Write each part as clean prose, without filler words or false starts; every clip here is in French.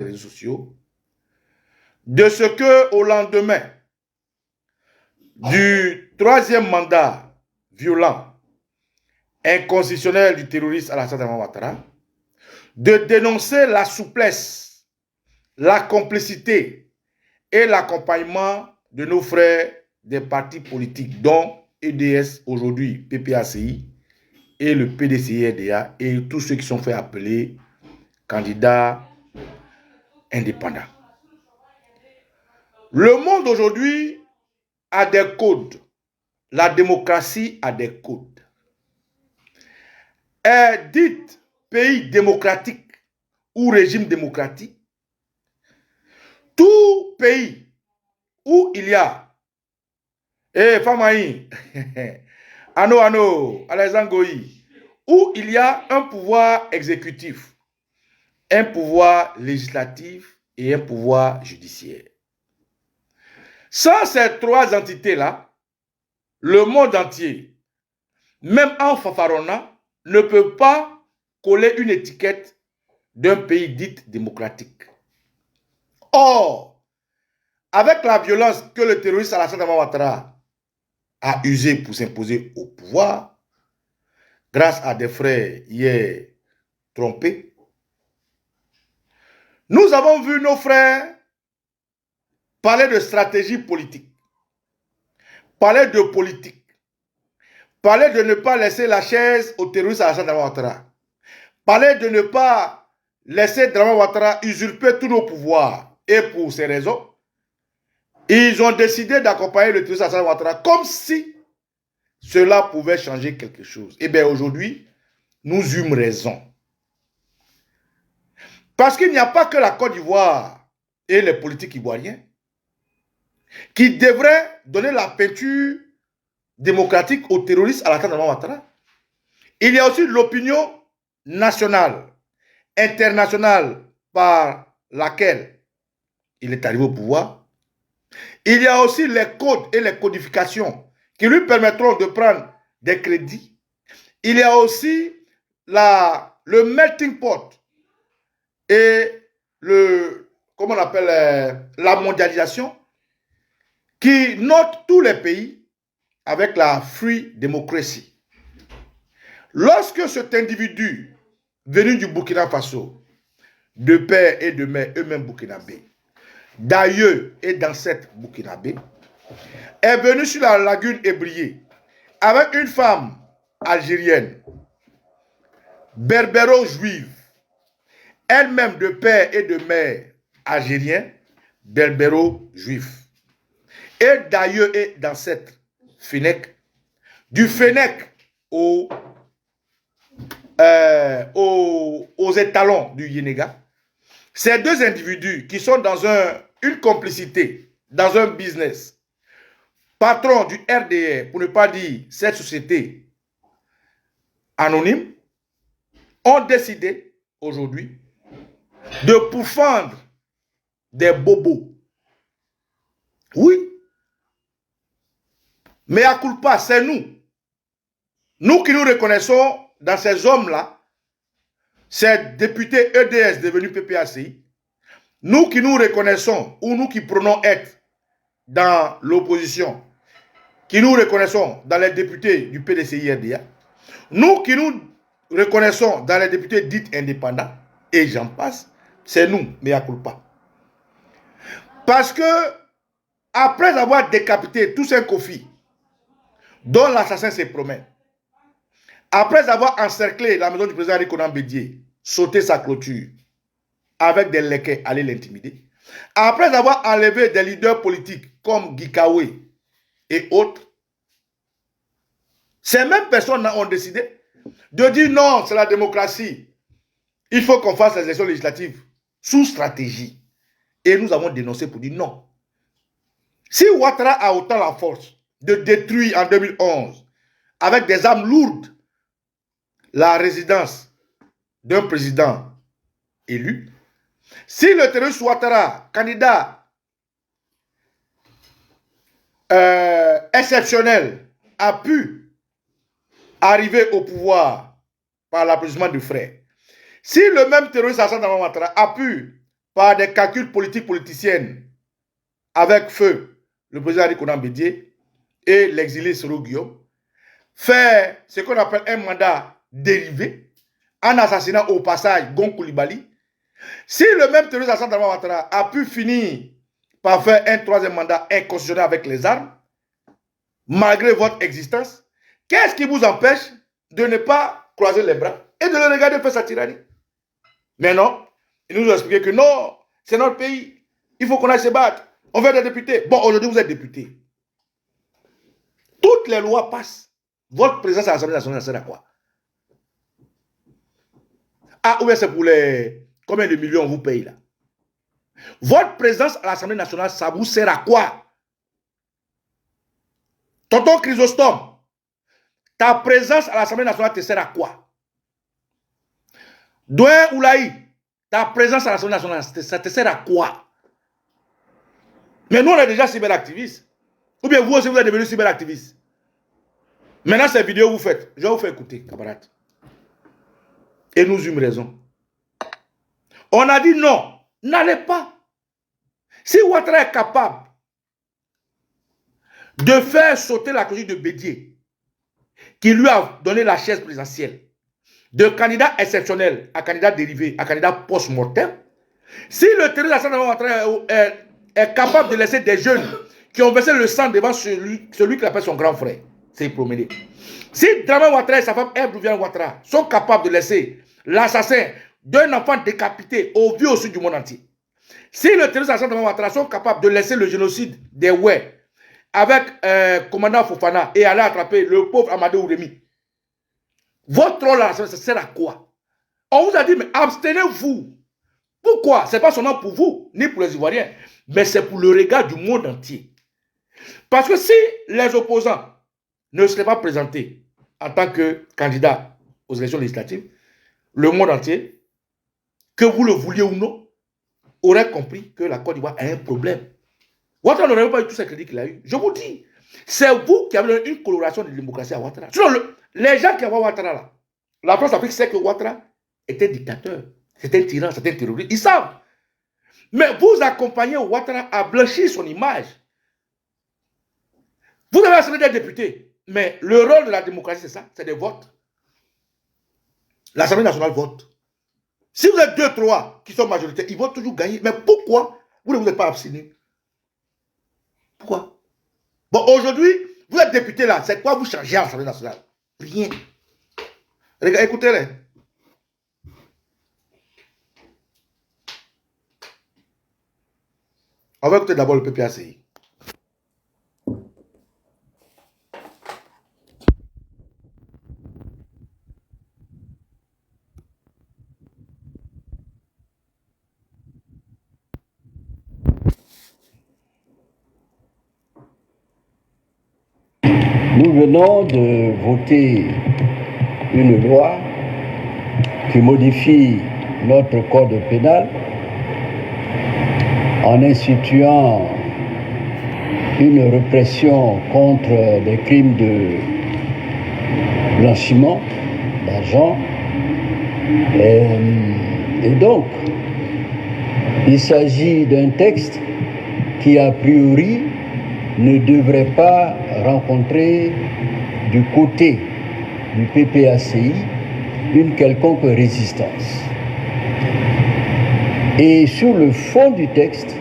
réseaux sociaux, de ce que au lendemain du troisième mandat violent, inconstitutionnel du terroriste Alassane Ouattara, de dénoncer la souplesse, la complicité et l'accompagnement de nos frères des partis politiques, dont EDS aujourd'hui, PPACI, et le PDCI-RDA, et tous ceux qui sont fait appeler candidats indépendants. Le monde aujourd'hui a des codes. La démocratie a des codes. Est dite pays démocratique ou régime démocratique, tout pays où il y a Famaï, Ano, Alezangoï, où il y a un pouvoir exécutif, un pouvoir législatif et un pouvoir judiciaire. Sans ces trois entités-là, le monde entier, même en fanfaronnant, ne peut pas coller une étiquette d'un pays dit démocratique. Or, avec la violence que le terroriste Alassane Ouattara a usée pour s'imposer au pouvoir, grâce à des frères hier trompés, nous avons vu nos frères parler de stratégie politique, parler de politique, parler de ne pas laisser la chaise au terroriste Alassane Ouattara, parler de ne pas laisser Dramane Ouattara usurper tous nos pouvoirs. Et pour ces raisons, ils ont décidé d'accompagner le terroriste Alassane Ouattara comme si cela pouvait changer quelque chose. Et bien aujourd'hui, nous eûmes raison. Parce qu'il n'y a pas que la Côte d'Ivoire et les politiques ivoiriens qui devraient donner la peinture démocratique aux terroristes Alassane Ouattara. Il y a aussi l'opinion nationale, internationale par laquelle il est arrivé au pouvoir. Il y a aussi les codes et les codifications qui lui permettront de prendre des crédits. Il y a aussi le melting pot et comment on appelle, la mondialisation qui note tous les pays avec la free democracy. Lorsque cet individu venu du Burkina Faso, de père et de mère, eux-mêmes burkinabés, d'ailleurs et d'ancêtre burkinabé, est venu sur la lagune Ébrié avec une femme algérienne, berbéro-juive, elle-même de père et de mère algérien, berbéro-juif, et d'ailleurs et d'ancêtre Fennec, du Fennec aux étalons du Yénéga. Ces deux individus qui sont dans une complicité, dans un business, patron du RDR, pour ne pas dire cette société anonyme, ont décidé aujourd'hui de pourfendre des bobos. Oui. Mais à culpa, c'est nous. Nous qui nous reconnaissons dans ces hommes-là, ces députés EDS devenus PPACI, nous qui nous reconnaissons, ou nous qui prenons être dans l'opposition, qui nous reconnaissons dans les députés du PDCI-RDA, nous qui nous reconnaissons dans les députés dits indépendants, et j'en passe, c'est nous, mais à culpa. Parce que, après avoir décapité Toussaint Kofi, dont l'assassin se promène, après avoir encerclé la maison du président Henri Konan Bédié, sauté sa clôture, avec des léquets, aller l'intimider, après avoir enlevé des leaders politiques comme Guy Kawe et autres, ces mêmes personnes ont décidé de dire non, c'est la démocratie. Il faut qu'on fasse les élections législatives sous stratégie. Et nous avons dénoncé pour dire non. Si Ouattara a autant la force de détruire en 2011, avec des armes lourdes, la résidence d'un président élu, si le terroriste Ouattara, candidat exceptionnel, a pu arriver au pouvoir par l'applaudissement du frère, si le même terroriste Alassane Ouattara a pu par des calculs politiques politiciennes, avec feu, le président Ali Konan Bédié et l'exilé Soro Guillaume, faire ce qu'on appelle un mandat dérivé, en assassinant au passage Gon Koulibaly. Si le même terroriste Alassane Dramane Ouattara a pu finir par faire un troisième mandat inconstitutionnel avec les armes, malgré votre existence, qu'est-ce qui vous empêche de ne pas croiser les bras et de le regarder faire sa tyrannie? Mais non, il nous a expliqué que non, c'est notre pays, il faut qu'on aille se battre, on veut des députés. Bon, aujourd'hui vous êtes député. Toutes les lois passent. Votre présence à l'Assemblée nationale, ça sert à quoi? Ah, ou bien c'est pour les... Combien de millions on vous paye là? Votre présence à l'Assemblée nationale, ça vous sert à quoi? Tonton Chrysostome, ta présence à l'Assemblée nationale te sert à quoi? Douin Oulaï, ta présence à l'Assemblée nationale, ça te sert à quoi? Mais nous, on est déjà cyberactivistes. Ou bien vous aussi, vous êtes devenus cyberactivistes. Maintenant, ces vidéos vous faites, je vais vous faire écouter, camarades. Et nous eûmes raison. On a dit non, n'allez pas. Si Ouattara est capable de faire sauter la clôture de Bédié, qui lui a donné la chaise présidentielle, de candidat exceptionnel à candidat dérivé, à candidat post-mortem, si le terroriste Alassane Dramane Ouattara est capable de laisser des jeunes qui ont versé le sang devant celui qu'il appelle son grand frère, c'est promené. Si Dramane Ouattara et sa femme Ève Louviane Ouattara sont capables de laisser l'assassin d'un enfant décapité au vu au sud du monde entier, si le terroriste Alassane Dramane Ouattara sont capables de laisser le génocide des Oué avec commandant Fofana et aller attraper le pauvre Amadou Ouremi, votre rôle là, ça sert à quoi? On vous a dit, mais abstenez-vous. Pourquoi? Ce n'est pas seulement pour vous, ni pour les Ivoiriens, mais c'est pour le regard du monde entier. Parce que si les opposants ne seraient pas présentés en tant que candidats aux élections législatives, le monde entier, que vous le vouliez ou non, aurait compris que la Côte d'Ivoire a un problème. Ouattara n'aurait pas eu tous ces crédits qu'il a eu. Je vous dis, c'est vous qui avez donné une coloration de démocratie à Ouattara. Sinon, les gens qui avaient Ouattara là, la France Afrique sait que Ouattara était dictateur, c'était un tyran, c'était un terroriste. Ils savent. Mais vous accompagnez Ouattara à blanchir son image. Vous avez assemblé des députés, mais le rôle de la démocratie, c'est ça, c'est des votes. L'Assemblée nationale vote. Si vous êtes 2-3 qui sont majoritaires, ils vont toujours gagner. Mais pourquoi vous ne vous êtes pas abstenus? Pourquoi? Bon, aujourd'hui, vous êtes député là, c'est quoi vous changez à l'Assemblée nationale? Rien. Regardez, écoutez-les. On va écouter d'abord le PPACI. Nous venons de voter une loi qui modifie notre code pénal en instituant une répression contre des crimes de blanchiment d'argent. Et donc, il s'agit d'un texte qui, a priori, ne devrait pas rencontrer du côté du PPACI une quelconque résistance. Et sur le fond du texte,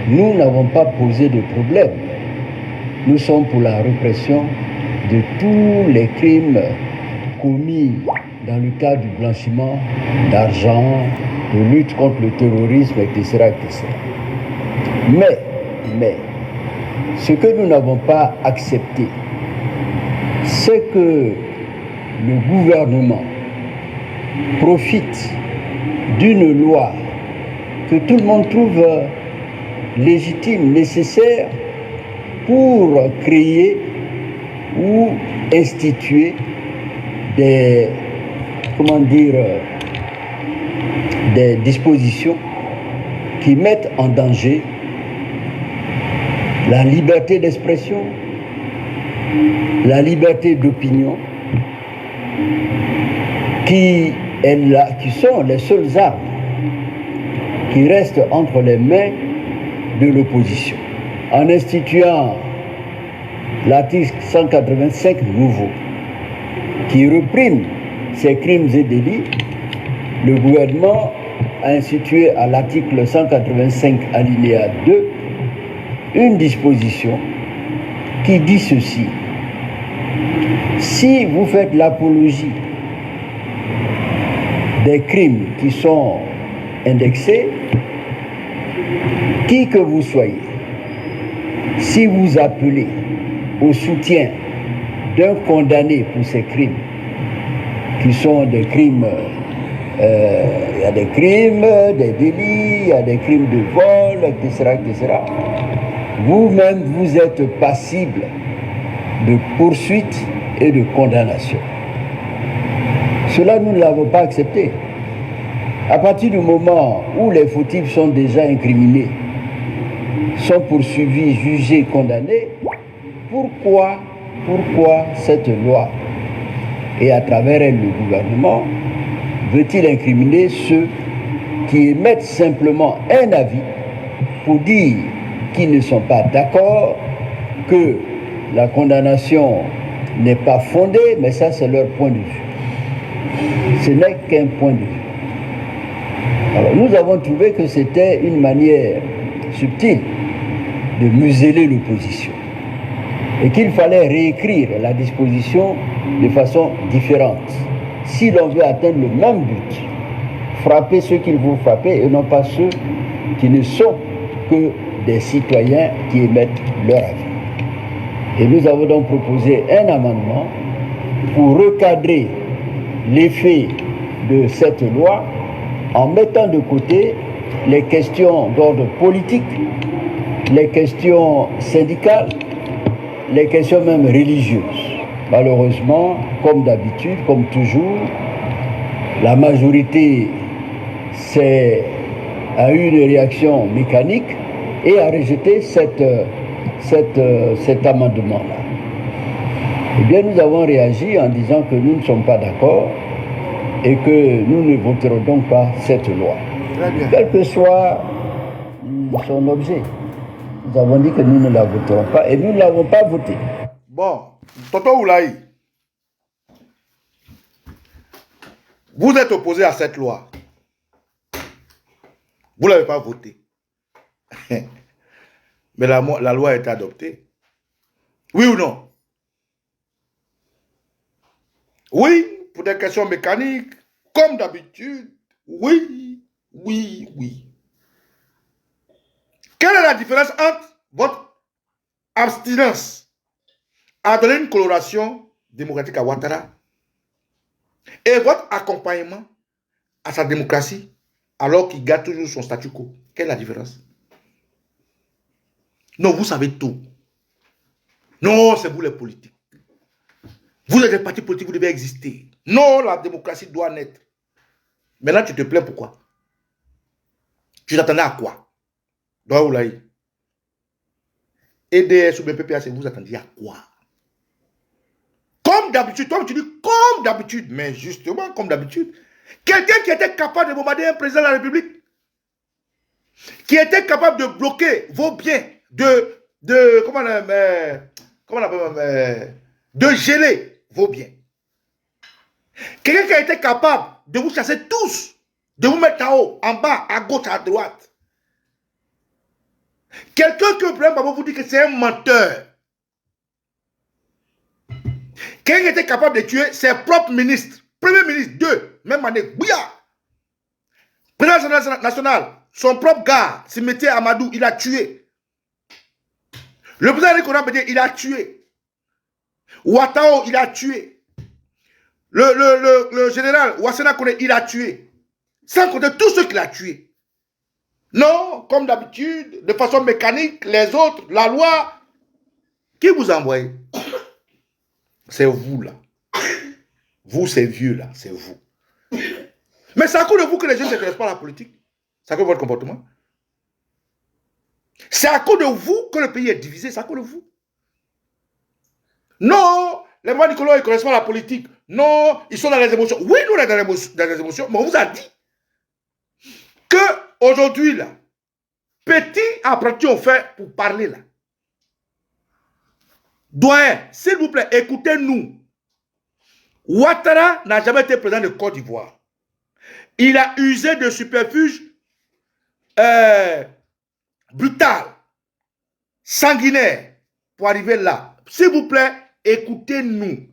nous n'avons pas posé de problème. Nous sommes pour la répression de tous les crimes commis dans le cadre du blanchiment d'argent, de lutte contre le terrorisme, etc. etc. Mais, ce que nous n'avons pas accepté, c'est que le gouvernement profite d'une loi que tout le monde trouve légitime, nécessaire, pour créer ou instituer des dispositions qui mettent en danger la liberté d'expression, la liberté d'opinion, qui sont les seules armes qui reste entre les mains de l'opposition. En instituant l'article 185 nouveau, qui réprime ces crimes et délits, le gouvernement a institué à l'article 185 alinéa 2 une disposition qui dit ceci. Si vous faites l'apologie des crimes qui sont indexés, qui que vous soyez, si vous appelez au soutien d'un condamné pour ces crimes, qui sont des crimes, il y a des crimes, des délits, il y a des crimes de vol, etc., etc., vous-même, vous êtes passible de poursuites et de condamnation. Cela, nous ne l'avons pas accepté. À partir du moment où les fautifs sont déjà incriminés, sont poursuivis, jugés, condamnés, pourquoi cette loi et à travers elle le gouvernement veut-il incriminer ceux qui émettent simplement un avis pour dire qu'ils ne sont pas d'accord, que la condamnation n'est pas fondée, mais ça c'est leur point de vue. Ce n'est qu'un point de vue. Alors nous avons trouvé que c'était une manière subtile de museler l'opposition et qu'il fallait réécrire la disposition de façon différente si l'on veut atteindre le même but, frapper ceux qu'il faut frapper et non pas ceux qui ne sont que des citoyens qui émettent leur avis. Et nous avons donc proposé un amendement pour recadrer l'effet de cette loi en mettant de côté les questions d'ordre politique, les questions syndicales, les questions même religieuses. Malheureusement, comme d'habitude, comme toujours, la majorité a eu une réaction mécanique et a rejeté cet amendement-là. Eh bien, nous avons réagi en disant que nous ne sommes pas d'accord et que nous ne voterons donc pas cette loi. Quel que soit son objet. Nous avons dit que nous ne la voterons pas et nous ne l'avons pas votée. Bon, Tonton Oulaï, vous êtes opposé à cette loi. Vous ne l'avez pas votée. Mais la loi a été adoptée. Oui ou non? Oui, pour des questions mécaniques, comme d'habitude. Oui. Quelle est la différence entre votre abstinence à donner une coloration démocratique à Ouattara et votre accompagnement à sa démocratie alors qu'il garde toujours son statu quo? Quelle est la différence? Non, vous savez tout. Non, c'est vous les politiques. Vous êtes des partis politiques, vous devez exister. Non, la démocratie doit naître. Maintenant, tu te plains pourquoi? Tu t'attendais à quoi? Donc, Oulaï. EDS ou BPPAC, vous attendiez à quoi? Comme d'habitude, toi tu dis comme d'habitude, mais justement comme d'habitude. Quelqu'un qui était capable de bombarder un président de la République, qui était capable de bloquer vos biens, de geler vos biens. Quelqu'un qui a été capable de vous chasser tous, de vous mettre en haut, en bas, à gauche, à droite. Quelqu'un que le président vous dit que c'est un menteur. Quelqu'un qui était capable de tuer ses propres ministres, premier ministre, 2, même année, bouillard. Président national, son propre gars, cimetière Amadou, il a tué. Le président Nicolas Bédié, il a tué. Ouattao, il a tué. Le général Ouassena Kone, il a tué. Sans compter tous ceux qu'il a tués. Non, comme d'habitude, de façon mécanique, les autres, la loi. Qui vous a envoyé? C'est vous là. Vous, ces vieux là, c'est vous. Mais c'est à cause de vous que les gens ne s'intéressent pas à la politique. C'est à cause de votre comportement. C'est à cause de vous que le pays est divisé. C'est à cause de vous. Non, les mois Nicolas, ils ne connaissent pas la politique. Non, ils sont dans les émotions. Oui, nous, on est dans les émotions. Mais on vous a dit que aujourd'hui, là, petit apprenti on fait pour parler, là. Doyen, s'il vous plaît, écoutez-nous. Ouattara n'a jamais été président de Côte d'Ivoire. Il a usé de subterfuges brutal, sanguinaire, pour arriver là. S'il vous plaît, écoutez-nous.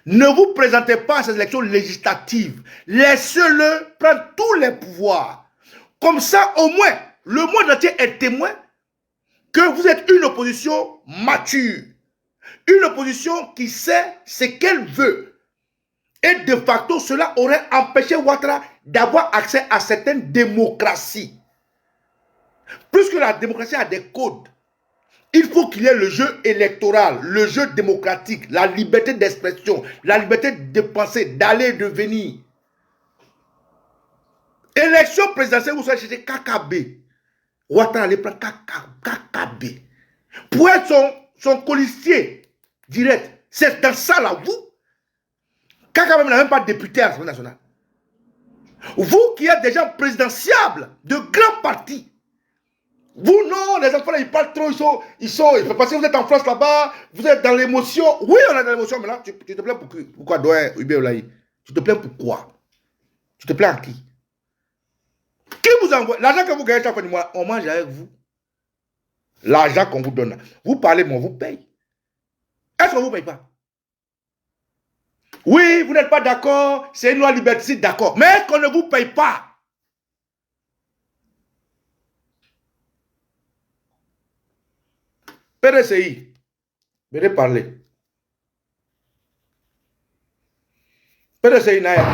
Ne vous présentez pas à ces élections législatives. Laissez-le prendre tous les pouvoirs. Comme ça, au moins, le monde entier est témoin que vous êtes une opposition mature. Une opposition qui sait ce qu'elle veut. Et de facto, cela aurait empêché Ouattara d'avoir accès à certaines démocraties. Puisque la démocratie a des codes, il faut qu'il y ait le jeu électoral, le jeu démocratique, la liberté d'expression, la liberté de penser, d'aller et de venir. Élection présidentielle, vous savez, c'était KKB. Ouattara allait prendre KKB. Pour être son colistier direct, c'est dans ça là, vous. KKB n'a même pas de député à l'Assemblée nationale. Vous qui êtes des gens présidentiables de grands partis, vous, non, les enfants, là, ils parlent trop, parce que vous êtes en France là-bas, vous êtes dans l'émotion. Oui, on est dans l'émotion, mais là, tu te plains pourquoi, Doyen Ubéolaï? Tu te plains pourquoi? Tu te plains à qui? Qui vous envoie? L'argent que vous gagnez chaque fin du mois, on mange avec vous. L'argent qu'on vous donne, vous parlez, mais on vous paye. Est-ce qu'on ne vous paye pas? Oui, vous n'êtes pas d'accord, c'est une loi liberticide, d'accord, mais est-ce qu'on ne vous paye pas? PDCI, venez parler. PDCI, Naya.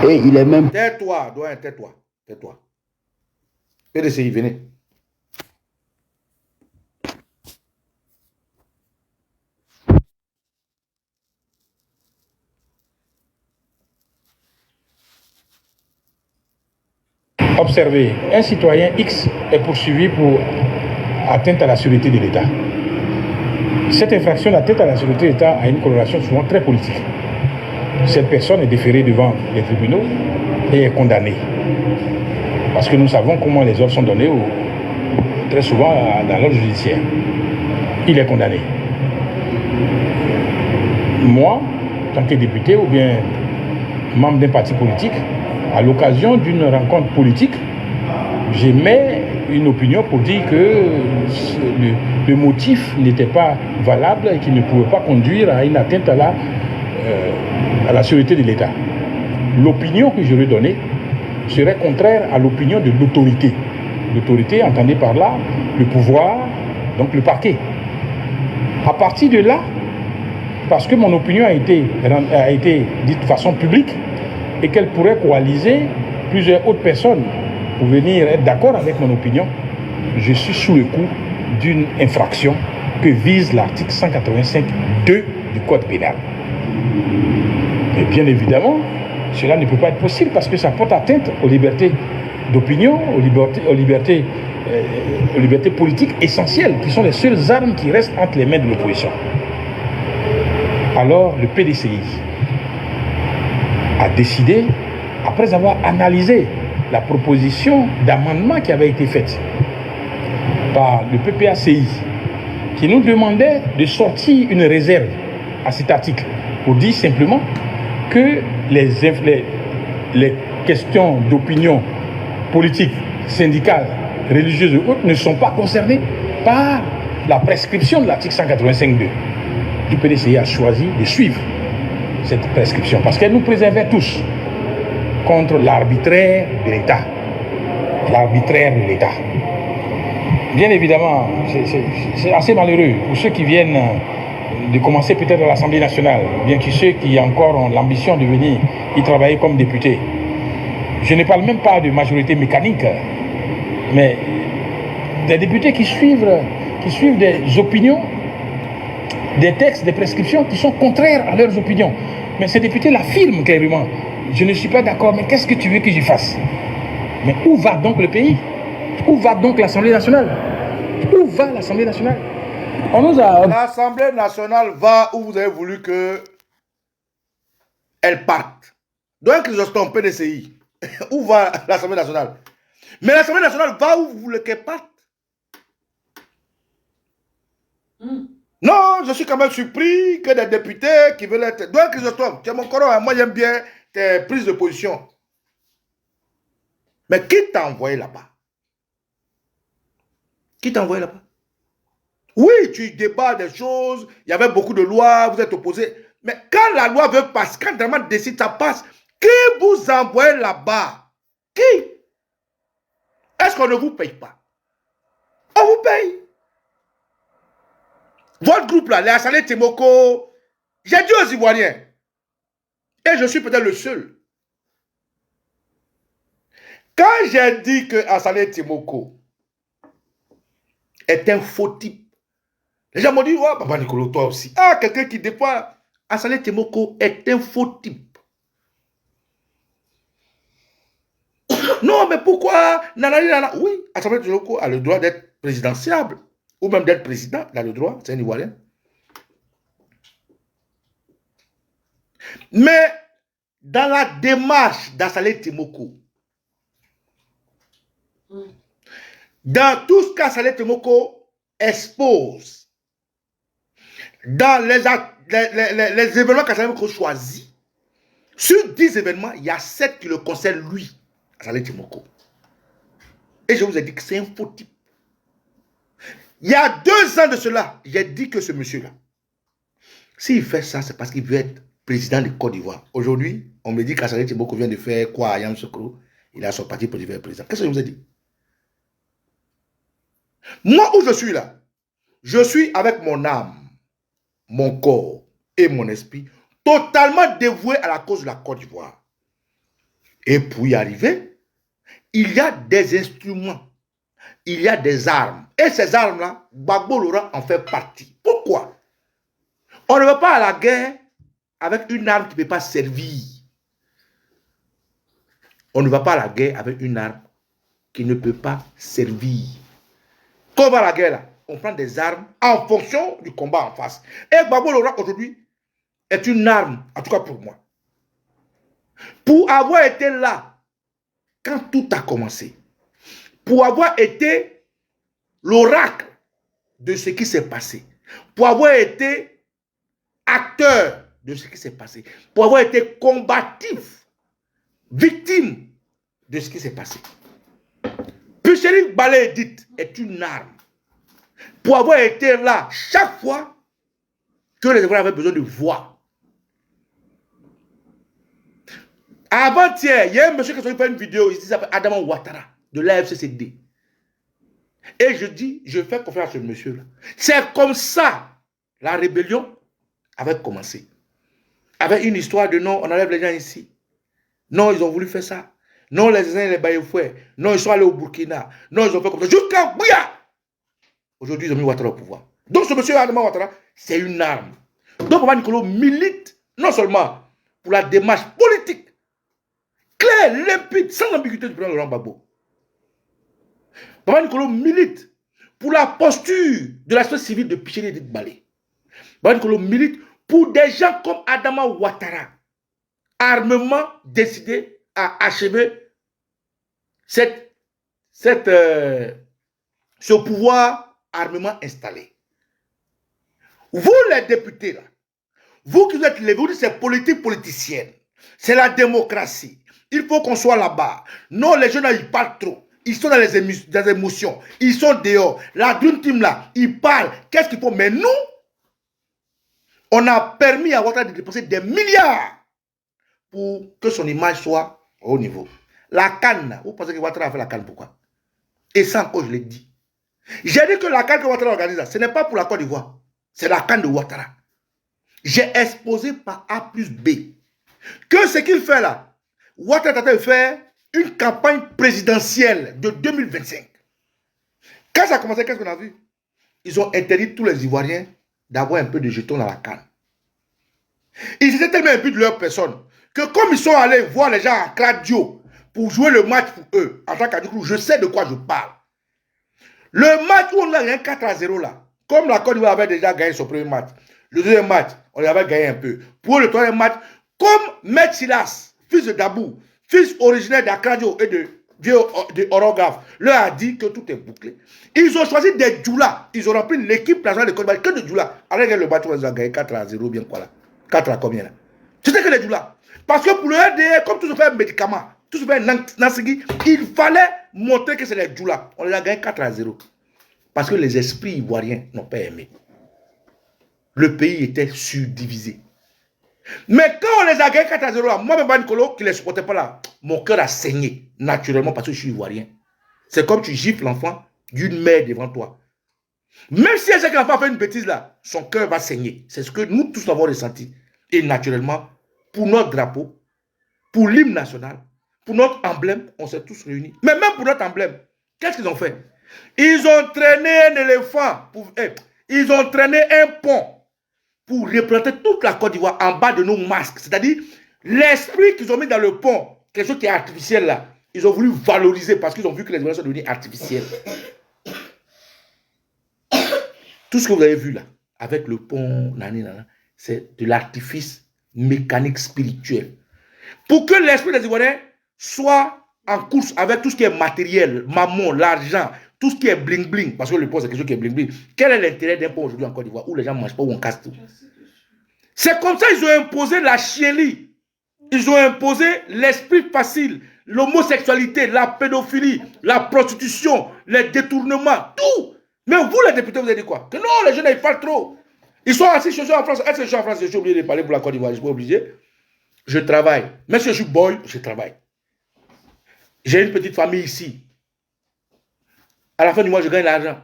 Et il est même... Tais-toi, Doyen, tais-toi, tais-toi. PDCI, venez. Observez, un citoyen X est poursuivi pour atteinte à la sûreté de l'État. Cette infraction d'atteinte à la sûreté de l'État a une coloration souvent très politique. Cette personne est déférée devant les tribunaux et est condamnée. Parce que nous savons comment les ordres sont donnés très souvent dans l'ordre judiciaire. Il est condamné. Moi, en tant que député ou bien membre d'un parti politique, à l'occasion d'une rencontre politique, j'émets une opinion pour dire que le motif n'était pas valable et qu'il ne pouvait pas conduire à une atteinte à la sûreté de l'État. L'opinion que j'aurais donnée serait contraire à l'opinion de l'autorité. L'autorité, entendez par là le pouvoir, donc le parquet. À partir de là, parce que mon opinion a été dite de façon publique et qu'elle pourrait coaliser plusieurs autres personnes pour venir être d'accord avec mon opinion, je suis sous le coup d'une infraction que vise l'article 185.2 du Code pénal. Et bien évidemment, cela ne peut pas être possible parce que ça porte atteinte aux libertés d'opinion, aux libertés politiques essentielles, qui sont les seules armes qui restent entre les mains de l'opposition. Alors, le PDCI a décidé, après avoir analysé la proposition d'amendement qui avait été faite par le PPACI, qui nous demandait de sortir une réserve à cet article pour dire simplement que les questions d'opinion politique, syndicale, religieuse ou autres ne sont pas concernées par la prescription de l'article 185.2. Le PDCI a choisi de suivre cette prescription parce qu'elle nous préservait tous contre l'arbitraire de l'État. L'arbitraire de l'État. Bien évidemment, c'est assez malheureux pour ceux qui viennent de commencer peut-être à l'Assemblée nationale, bien que ceux qui encore ont l'ambition de venir y travailler comme députés. Je ne parle même pas de majorité mécanique, mais des députés qui suivent des opinions, des textes, des prescriptions qui sont contraires à leurs opinions. Mais ces députés l'affirment clairement. Je ne suis pas d'accord, mais qu'est-ce que tu veux que je fasse? Mais où va donc le pays? Où va donc l'Assemblée nationale? Où va l'Assemblée nationale? L'Assemblée nationale va où vous avez voulu qu'elle parte. Donc, Chrysostome, PDCI, où va l'Assemblée nationale? Mais l'Assemblée nationale va où vous voulez qu'elle parte. Non, je suis quand même surpris que des députés qui veulent être... Donc, Chrysostome, tu es mon coron, moi j'aime bien tes prises de position. Mais qui t'a envoyé là-bas? Qui t'a envoyé là-bas? Oui, tu débats des choses, il y avait beaucoup de lois, vous êtes opposés. Mais quand la loi veut passer, quand vraiment décide, ça passe. Qui vous envoie là-bas? Qui? Est-ce qu'on ne vous paye pas? On vous paye. Votre groupe là, les Assalé Temoko, j'ai dit aux Ivoiriens, et je suis peut-être le seul. Quand j'ai dit que Assalé Temoko est un faux type, les gens m'ont dit, ouais, Papa Nicolo, toi aussi. Ah, quelqu'un qui dépend, Assalé Temoko est un faux type. Non, mais pourquoi? Oui, Assalé Temoko a le droit d'être présidentiable, ou même d'être président, il a le droit, c'est un Ivoirien. Mais dans la démarche d'Assalé Temoko, dans tout ce qu'Assalé Temoko expose, dans les événements qu'Assalé Temoko choisit, sur 10 événements, il y a 7 qui le concernent lui, Assalé Temoko. Et je vous ai dit que c'est un faux type. Il y a 2 ans de cela, j'ai dit que ce monsieur-là, s'il fait ça, c'est parce qu'il veut être président de Côte d'Ivoire. Aujourd'hui, on me dit qu'Assalé Temoko vient de faire quoi à Yamoussoukro? Il a son parti pour devenir président. Qu'est-ce que je vous ai dit? Moi, où je suis là, je suis avec mon âme, mon corps et mon esprit totalement dévoué à la cause de la Côte d'Ivoire. Et pour y arriver, il y a des instruments, il y a des armes. Et ces armes-là, Gbagbo Laurent en fait partie. Pourquoi? On ne va pas à la guerre avec une arme qui ne peut pas servir. On ne va pas à la guerre avec une arme qui ne peut pas servir. Quand on va à la guerre, là, on prend des armes en fonction du combat en face. Et Gbagbo Laurent, aujourd'hui, est une arme, en tout cas pour moi. Pour avoir été là, quand tout a commencé, pour avoir été l'oracle de ce qui s'est passé, pour avoir été acteur de ce qui s'est passé, pour avoir été combatif, victime de ce qui s'est passé. Pucheline Balé Edith est une arme. Pour avoir été là chaque fois que les Ivoiriens avaient besoin de voix. Avant-hier, il y a un monsieur qui a fait une vidéo, il s'appelle Adama Ouattara, de l'AFCCD. Et je dis, je fais confiance à ce monsieur-là. C'est comme ça, la rébellion avait commencé. Avec une histoire de non, on enlève les gens ici. Non, ils ont voulu faire ça. Non, les uns, les Baïfouets. Non, ils sont allés au Burkina. Non, ils ont fait comme ça. Jusqu'à Bouya. Aujourd'hui, ils ont mis Ouattara au pouvoir. Donc, ce monsieur Adama Ouattara, c'est une arme. Donc, Papa Nicolo milite, non seulement pour la démarche politique, claire, limpide, sans ambiguïté du président Laurent Gbagbo. Papa Nicolo milite pour la posture de la société civile de Picheli Edith Balé. Papa Nicolo milite pour des gens comme Adama Ouattara, armement décidé à achever ce pouvoir armement installé. Vous les députés là, vous qui êtes les vous dites c'est politique politicienne, c'est la démocratie. Il faut qu'on soit là-bas. Non, les jeunes là, ils parlent trop. Ils sont dans les émotions. Ils sont dehors. La Dream Team là, ils parlent. Qu'est-ce qu'il faut? Mais nous, on a permis à Ouattara de dépenser des milliards pour que son image soit au haut niveau. La canne, vous pensez que Ouattara a fait la canne pourquoi? Et ça encore, je l'ai dit. J'ai dit que la canne que Ouattara organise, ce n'est pas pour la Côte d'Ivoire. C'est la canne de Ouattara. J'ai exposé par A plus B que ce qu'il fait là, Ouattara est en train de faire une campagne présidentielle de 2025. Quand ça a commencé, qu'est-ce qu'on a vu? Ils ont interdit tous les Ivoiriens d'avoir un peu de jetons dans la canne. Ils étaient tellement imbus de leur personne que comme ils sont allés voir les gens à Claudio pour jouer le match pour eux, en tant qu'Adjoukrou, je sais de quoi je parle. Le match où on a gagné 4-0 là, comme la Côte d'Ivoire avait déjà gagné son premier match, le deuxième match, on avait gagné un peu. Pour le troisième match, comme Maître Silas, fils de Dabou, fils originaire d'Akradio et de vieux de orographe, leur a dit que tout est bouclé. Ils ont choisi des Djoula. Ils ont rempli l'équipe nationale de Côte d'Ivoire que de Djoula. Avec le bateau, ils ont gagné 4-0, bien quoi là. 4 à combien là? C'était que des Djoula. Parce que pour le RDA, comme tout se fait un médicament, tout se fait un Nansigi, il fallait montrer que c'est les Djoula. On les a gagné 4-0. Parce que les esprits ivoiriens n'ont pas aimé. Le pays était subdivisé. Mais quand on les a gagnés 4-0 là, moi, même Nicolo, qui ne les supportait pas là, mon cœur a saigné naturellement parce que je suis ivoirien. C'est comme tu gifles l'enfant d'une mère devant toi. Même si elle sait que l'enfant a fait une bêtise là, son cœur va saigner. C'est ce que nous tous avons ressenti. Et naturellement, pour notre drapeau, pour l'hymne national, pour notre emblème, on s'est tous réunis. Mais même pour notre emblème, qu'est-ce qu'ils ont fait? Ils ont traîné un éléphant, ils ont traîné un pont pour représenter toute la Côte d'Ivoire en bas de nos masques. C'est-à-dire, l'esprit qu'ils ont mis dans le pont, quelque chose qui est artificiel là, ils ont voulu valoriser parce qu'ils ont vu que les Ivoiriens sont devenus artificiels. Tout ce que vous avez vu là, avec le pont, c'est de l'artifice mécanique spirituel. Pour que l'esprit des Ivoiriens soit en course avec tout ce qui est matériel, mammon, l'argent, tout ce qui est bling-bling, parce que le pont c'est quelque chose qui est bling-bling. Quel est l'intérêt d'un pont aujourd'hui en Côte d'Ivoire où les gens ne mangent pas, où on casse tout? C'est comme ça qu'ils ont imposé la chienlit. Ils ont imposé l'esprit facile, l'homosexualité, la pédophilie, la prostitution, les détournements, tout. Mais vous, les députés, vous avez dit quoi? Que non, les jeunes, ils parlent trop. Ils sont assis chez eux en France. Est-ce que je suis en France? Je suis obligé de parler pour la Côte d'Ivoire. Je ne suis pas obligé. Je travaille. Même si je suis boy, je travaille. J'ai une petite famille ici. À la fin du mois, je gagne l'argent.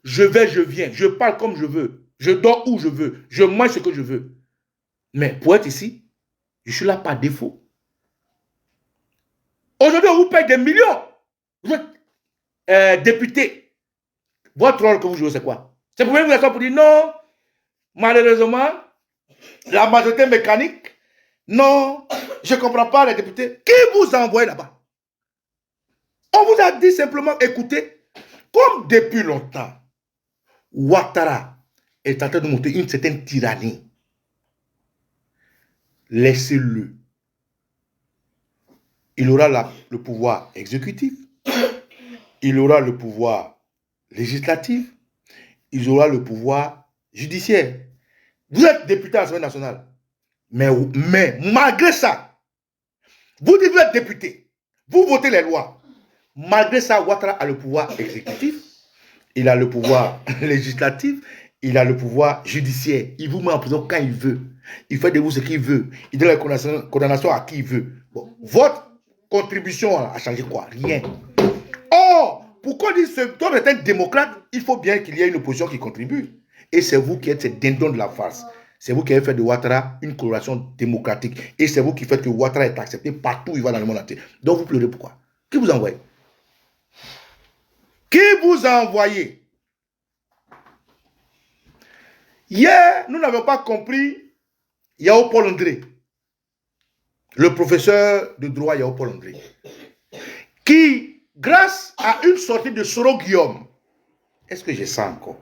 Je vais, je viens. Je parle comme je veux. Je dors où je veux. Je mange ce que je veux. Mais pour être ici, je suis là par défaut. Aujourd'hui, on vous paye des millions. Vous êtes député. Votre rôle que vous jouez, c'est quoi? C'est pour vous pour dire non, malheureusement, la majorité mécanique, non, je ne comprends pas les députés. Qui vous a envoyé là-bas? On vous a dit simplement, écoutez, comme depuis longtemps, Ouattara est en train de monter une certaine tyrannie. Laissez-le. Il aura le pouvoir exécutif, il aura le pouvoir législatif, il aura le pouvoir judiciaire. Vous êtes député à l'Assemblée nationale. Mais malgré ça, vous dites que vous êtes député, vous votez les lois. Malgré ça, Ouattara a le pouvoir exécutif, il a le pouvoir législatif, il a le pouvoir judiciaire. Il vous met en prison quand il veut. Il fait de vous ce qu'il veut. Il donne la condamnation à qui il veut. Bon, votre contribution a changé quoi? Rien. Or, pourquoi dire ce homme est un démocrate? Il faut bien qu'il y ait une opposition qui contribue. Et c'est vous qui êtes ce dindon de la farce. C'est vous qui avez fait de Ouattara une coloration démocratique. Et c'est vous qui faites que Ouattara est accepté partout où il va dans le monde entier. Donc vous pleurez pourquoi? Qui vous a envoyé? Qui vous a envoyé? Hier, nous n'avons pas compris Yao Paul André, le professeur de droit Yao Paul André, qui, grâce à une sortie de Soro Guillaume, est-ce que j'ai ça encore?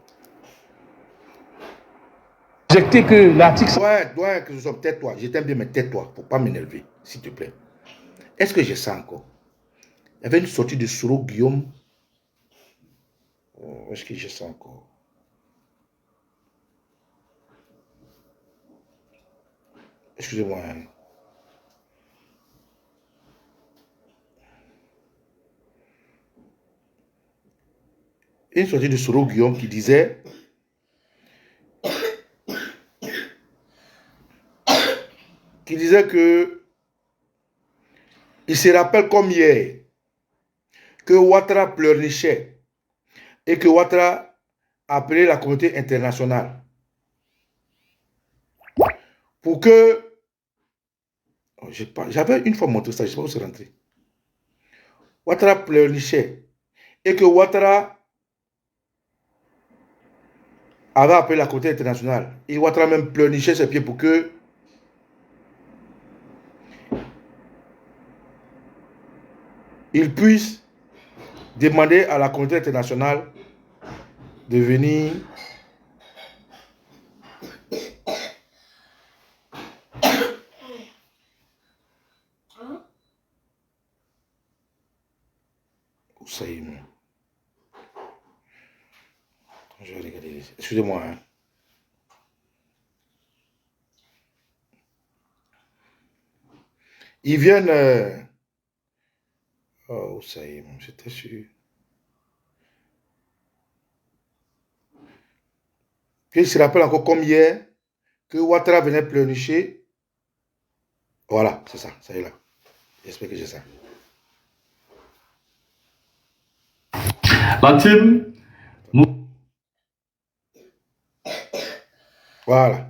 Objecté que l'article... Doit que ce soit tais-toi. Je t'aime bien, mais tais-toi pour ne pas m'énerver, s'il te plaît. Est-ce que j'ai ça encore? Il y avait une sortie de Soro Guillaume. Est-ce que j'ai ça encore? Excusez-moi. Une sortie de Soro Guillaume qui disait que il se rappelle comme hier que Ouattara pleurnichait et que Ouattara appelait la communauté internationale pour que... J'avais une fois montré ça, je ne sais pas où c'est rentré. Ouattara pleurnichait et que Ouattara avait appelé la communauté internationale. Et Ouattara même pleurnichait ses pieds pour que il puisse demander à la communauté internationale de venir Ça y est. Je vais regarder. Excusez-moi. Hein. Ils viennent... Oh, ça y est, j'étais sûr. Qu'il se rappelle encore comme hier que Ouattara venait pleurnicher. Voilà, c'est ça, ça y est là. J'espère que j'ai ça. Maxime, Voilà.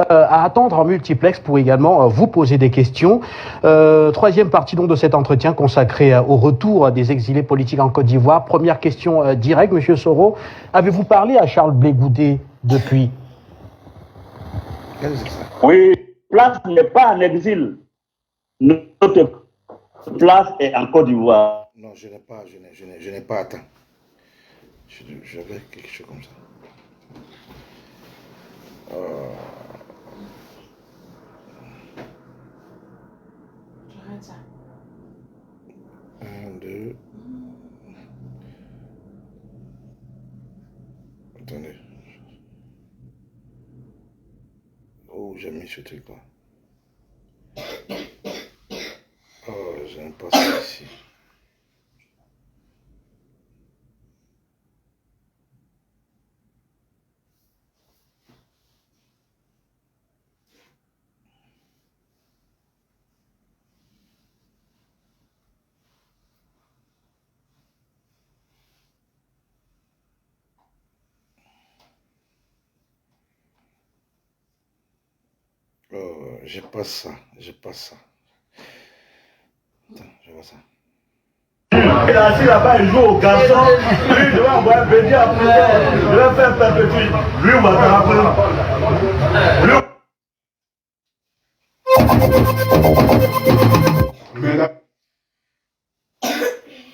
À attendre en multiplex pour également vous poser des questions. Troisième partie donc de cet entretien consacré au retour des exilés politiques en Côte d'Ivoire. Première question directe, Monsieur Soro. Avez-vous parlé à Charles Blé Goudé depuis? oui, Place n'est pas en exil. Notre place est en Côte d'Ivoire. Non, je n'ai pas, je n'ai pas atteint. J'avais quelque chose comme ça. Un, deux. Attendez. Oh, j'ai mis ce truc là. Oh, j'aime pas ça ici. J'ai pas ça, j'ai pas ça. Attends, je vois ça. Il est assis là-bas, il joue au garçon. Lui, il devait envoyer Béni à Poulet. Il devait faire perpétuer. Lui, on va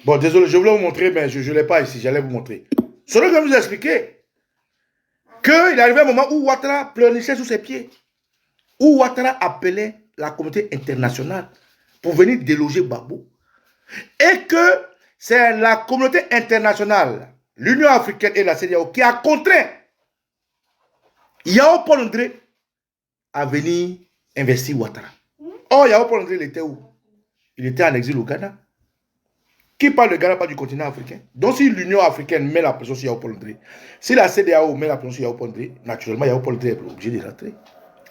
Bon, désolé, je voulais vous montrer, mais je ne l'ai pas ici, j'allais vous montrer. Celui que je vous ai expliqué qu'il est arrivé un moment où Ouattara pleurnichait sous ses pieds. Où Ouattara appelait la communauté internationale pour venir déloger Gbagbo. Et que c'est la communauté internationale, l'Union africaine et la CEDEAO qui a contraint Yao Paul André à venir investir Ouattara. Or, Yao Paul André, il était où? Il était en exil au Ghana. Qui parle de Ghana, pas du continent africain? Donc, si l'Union africaine met la pression sur Yao Paul André, si la CEDEAO met la pression sur Yao Paul André, naturellement, Yao Paul André est obligé de rentrer.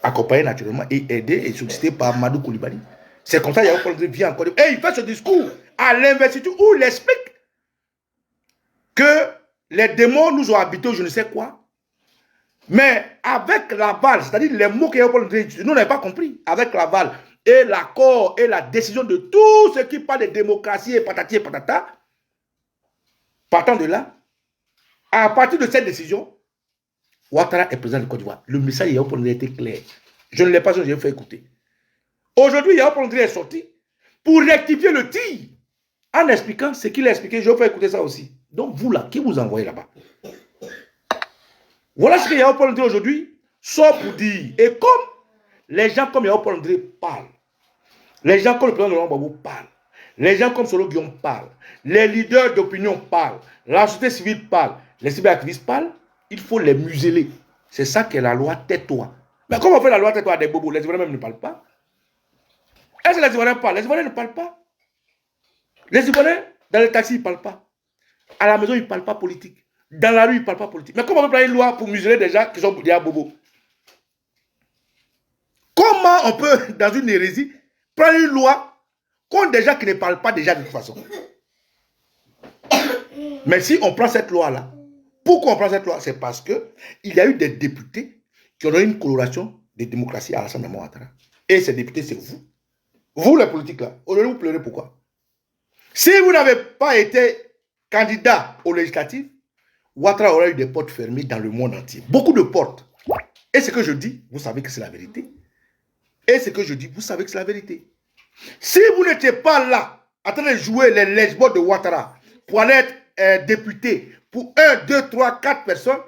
Accompagné naturellement et aidé et sollicité par Madou Koulibaly. C'est comme ça que Yao Paul André vient encore. Et il fait ce discours à l'investiture où il explique que les démons nous ont habités, je ne sais quoi. Mais avec l'aval, c'est-à-dire les mots que Yao Paul André utilise, nous n'avons pas compris. Avec l'aval et l'accord et la décision de tout ce qui parle de démocratie et patati et patata, partant de là, à partir de cette décision, Ouattara est président de Côte d'Ivoire. Le message de Yao Paul André était clair. Je ne l'ai pas, je l'ai fait écouter. Aujourd'hui, Yao Paul André est sorti pour rectifier le tir en expliquant ce qu'il a expliqué. Je vais faire écouter ça aussi. Donc, vous là, qui vous envoyez là-bas? Voilà ce que Yao Paul André aujourd'hui sort pour dire. Et comme les gens comme Yao Paul André parlent, les gens comme le président de Laurent Gbagbo parlent, les gens comme Solo Guillaume parlent, les leaders d'opinion parlent, la société civile parle, les cyberactivistes parlent, il faut les museler. C'est ça qu'est la loi tais-toi. Mais comment on fait la loi tais-toi à des bobos? Les Ivoiriens même ne parlent pas. Est-ce que les Ivoiriens parlent? Les Ivoiriens ne parlent pas. Les Ivoiriens, dans les taxis, ils ne parlent pas. À la maison, ils ne parlent pas politique. Dans la rue, ils ne parlent pas politique. Mais comment on peut prendre une loi pour museler des gens qui sont des bobos? Comment on peut, dans une hérésie, prendre une loi contre des gens qui ne parlent pas déjà de toute façon? Mais si on prend cette loi-là, pourquoi on prend cette loi? C'est parce qu'il y a eu des députés qui ont eu une coloration de démocratie à l'Assemblée Ouattara. Et ces députés, c'est vous. Vous, les politiques, là. Aujourd'hui, vous pleurez pourquoi? Si vous n'avez pas été candidat aux législatives, Ouattara aurait eu des portes fermées dans le monde entier. Beaucoup de portes. Et ce que je dis, vous savez que c'est la vérité. Et ce que je dis, vous savez que c'est la vérité. Si vous n'étiez pas là, en train de jouer les lesbos de Ouattara, pour aller être député pour 1, 2, 3, 4 personnes,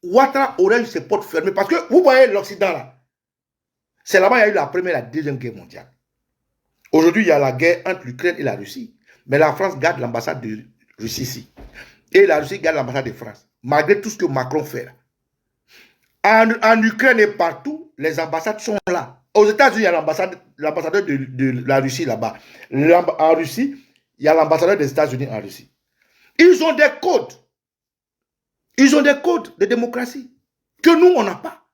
Ouattara aurait eu ses portes fermées. Parce que vous voyez l'Occident là. C'est là-bas qu'il y a eu la première et la deuxième guerre mondiale. Aujourd'hui, il y a la guerre entre l'Ukraine et la Russie. Mais la France garde l'ambassade de Russie ici. Et la Russie garde l'ambassade de France. Malgré tout ce que Macron fait là. En Ukraine et partout, les ambassades sont là. Aux États-Unis, il y a l'ambassadeur de la Russie là-bas. En Russie, il y a l'ambassadeur des États-Unis en Russie. Ils ont des codes. Ils ont des codes de démocratie que nous, on n'a pas.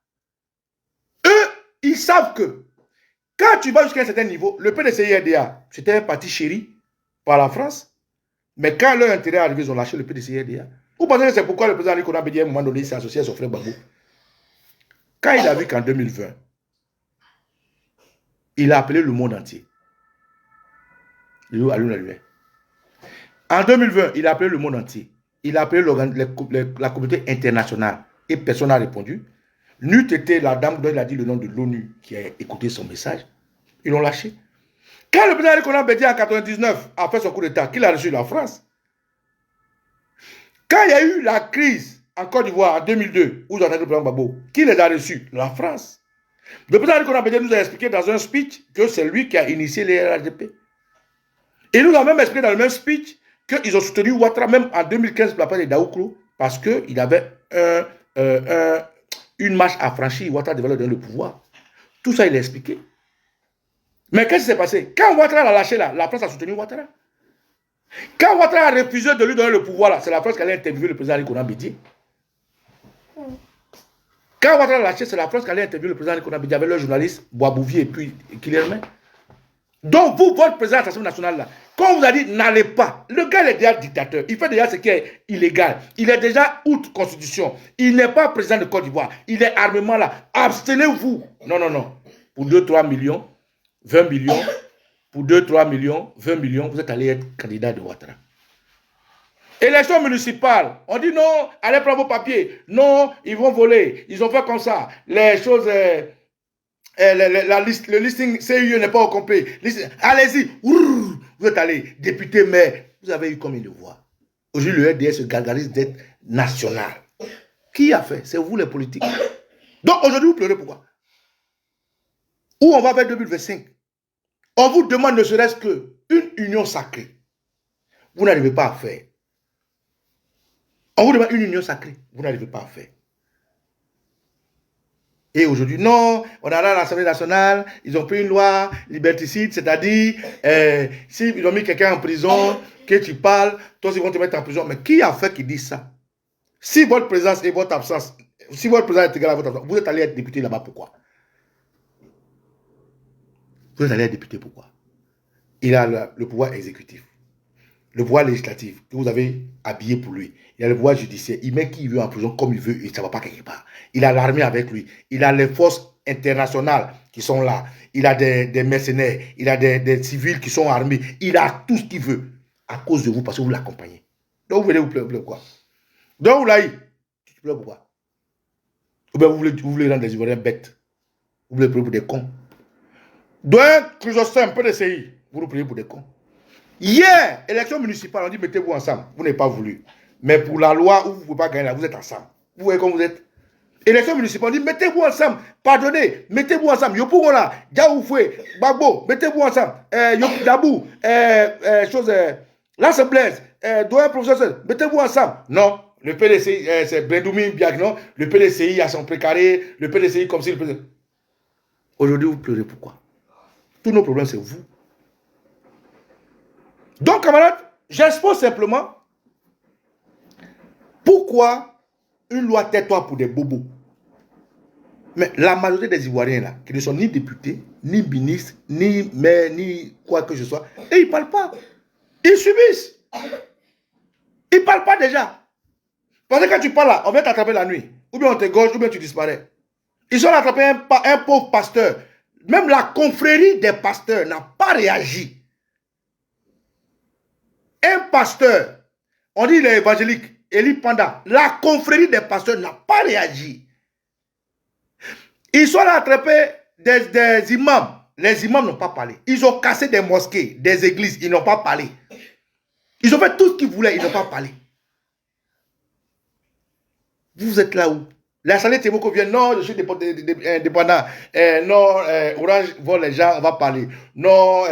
Eux, ils savent que quand tu vas jusqu'à un certain niveau, le PDCI-RDA, c'était un parti chéri par la France, mais quand leur intérêt est arrivé, ils ont lâché le PDCI-RDA. Vous pensez que c'est pourquoi le président Ali Konan Bédié, à un moment donné, s'est associé à son frère Babou? Quand il a vu qu'en 2020, il a appelé le monde entier. En 2020, il a appelé le monde entier. Il a appelé la communauté internationale et personne n'a répondu. N'eût été la dame dont il a dit le nom de l'ONU qui a écouté son message. Ils l'ont lâché. Quand le président Ali Konan Bédié en 1999 a fait son coup d'État, qu'il a reçu la France, quand il y a eu la crise en Côte d'Ivoire en 2002, où j'entendais le président Gbagbo, qui les a reçus? La France. Le président Ali Konan Bédié nous a expliqué dans un speech que c'est lui qui a initié les RHDP. Il nous a même expliqué dans le même speech qu'ils ont soutenu Ouattara même en 2015 pour la part de Daouklo parce qu'il avait une marche à franchir. Ouattara devait leur donner le pouvoir. Tout ça, il a expliqué. Mais qu'est-ce qui s'est passé? Quand Ouattara l'a lâché là, la France a soutenu Ouattara. Quand Ouattara a refusé de lui donner le pouvoir là, c'est la France qui allait interviewer le président Ali Konan Bédié. Quand Ouattara l'a lâché, c'est la France qui allait interviewer le président Ali Konan Bédié avec le journaliste Boisbouvier et puis Killerman. Donc vous, votre président de l'Assemblée nationale là, quand on vous a dit n'allez pas, le gars il est déjà dictateur, il fait déjà ce qui est illégal, il est déjà outre constitution, il n'est pas président de Côte d'Ivoire, il est armement là, abstenez-vous. Non, non, non, pour 2-3 millions, 20 millions, pour 2-3 millions, 20 millions, vous êtes allé être candidat de Ouattara. Élection municipale, on dit non, allez prendre vos papiers, non, ils vont voler, ils ont fait comme ça, les choses... le listing CIE n'est pas au complet. Allez-y, vous êtes allé, député, maire, vous avez eu combien de voix? Aujourd'hui, le RDS se gargarise d'être national. Qui a fait? C'est vous les politiques. Donc aujourd'hui, vous pleurez pourquoi? Où on va vers 2025? On vous demande ne serait-ce qu'une union sacrée. Vous n'arrivez pas à faire. On vous demande une union sacrée. Vous n'arrivez pas à faire. Et aujourd'hui, non, on a là l'Assemblée nationale, ils ont pris une loi liberticide, c'est-à-dire, s'ils ont mis quelqu'un en prison, que tu parles, toi, ils vont te mettre en prison. Mais qui a fait qui dit ça? Si votre présence et votre absence, si votre présence est égale à votre absence, vous êtes allé être député là-bas, pourquoi? Vous êtes allé être député, pourquoi? Il a le pouvoir exécutif, le pouvoir législatif, que vous avez habillé pour lui. Il a le pouvoir judiciaire. Il met qui il veut en prison comme il veut et ça ne va pas quelque part. Il a l'armée avec lui. Il a les forces internationales qui sont là. Il a des mercenaires. Il a des civils qui sont armés. Il a tout ce qu'il veut à cause de vous parce que vous l'accompagnez. Donc vous voulez quoi? Donc vous l'avez. Tu pleures pourquoi? Ou bien vous voulez rendre les Ivoiriens bêtes. Vous voulez prier pour des cons. Donc, Chrysostome, peu de CI, vous nous priez pour des cons. Hier, élection municipale, on dit mettez-vous ensemble. Vous n'avez pas voulu. Mais pour la loi où vous ne pouvez pas gagner, là, vous êtes ensemble. Vous voyez comment vous êtes? Élection municipale, on dit mettez-vous ensemble. Pardonnez, mettez-vous ensemble. Yopougon là, Diaoufoué, Bagbo, mettez-vous ensemble. Dabou, l'Assemblée, Doyen Professeur, mettez-vous ensemble. Non, le PDCI, c'est Brendoumi Biagnon, le PDCI a son précaré, le PDCI comme si le PDCI. Aujourd'hui, vous pleurez pourquoi? Tous nos problèmes, c'est vous. Donc, camarades, j'expose simplement pourquoi une loi tais-toi pour des bobos. Mais la majorité des Ivoiriens là, qui ne sont ni députés, ni ministres, ni maires, ni quoi que ce soit, et ils ne parlent pas. Ils subissent. Ils ne parlent pas déjà. Parce que quand tu parles là, on vient t'attraper la nuit. Ou bien on te gorge, ou bien tu disparais. Ils ont attrapé un pauvre pasteur. Même la confrérie des pasteurs n'a pas réagi. Un pasteur, on dit il est évangélique, Eli Panda, la confrérie des pasteurs n'a pas réagi. Ils sont attrapés des imams. Les imams n'ont pas parlé. Ils ont cassé des mosquées, des églises, ils n'ont pas parlé. Ils ont fait tout ce qu'ils voulaient, ils n'ont pas parlé. Vous êtes là où? La Salée Témoko vient, non, je suis indépendant. Non, Orange vole les gens, on va parler. Non,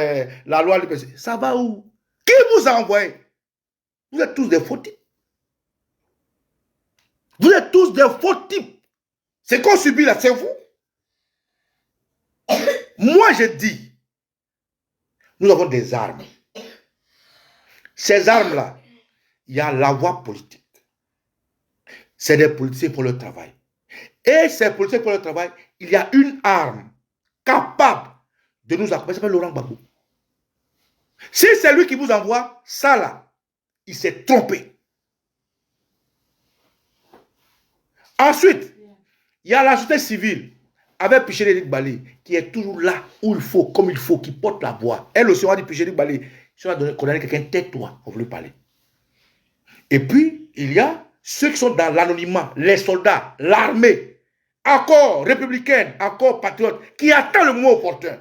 la loi du PC. Ça va où? Qui vous a envoyé? Vous êtes tous des faux types. Vous êtes tous des faux types. C'est qu'on subit là, c'est vous. Moi, je dis, nous avons des armes. Ces armes-là, il y a la voie politique. C'est des politiciens pour le travail. Et ces politiciens pour le travail, il y a une arme capable de nous accompagner. Ça s'appelle Laurent Gbagbo. Si c'est lui qui vous envoie, ça là, il s'est trompé. Ensuite, il y a la société civile avec Piché-Éric Balé qui est toujours là où il faut, comme il faut, qui porte la voix. Elle aussi, on a dit Piché-Éric Balé, si on a donné condamné quelqu'un, tais-toi, on veut lui parler. Et puis, il y a ceux qui sont dans l'anonymat, les soldats, l'armée, encore républicaine, encore patriote, qui attend le moment opportun.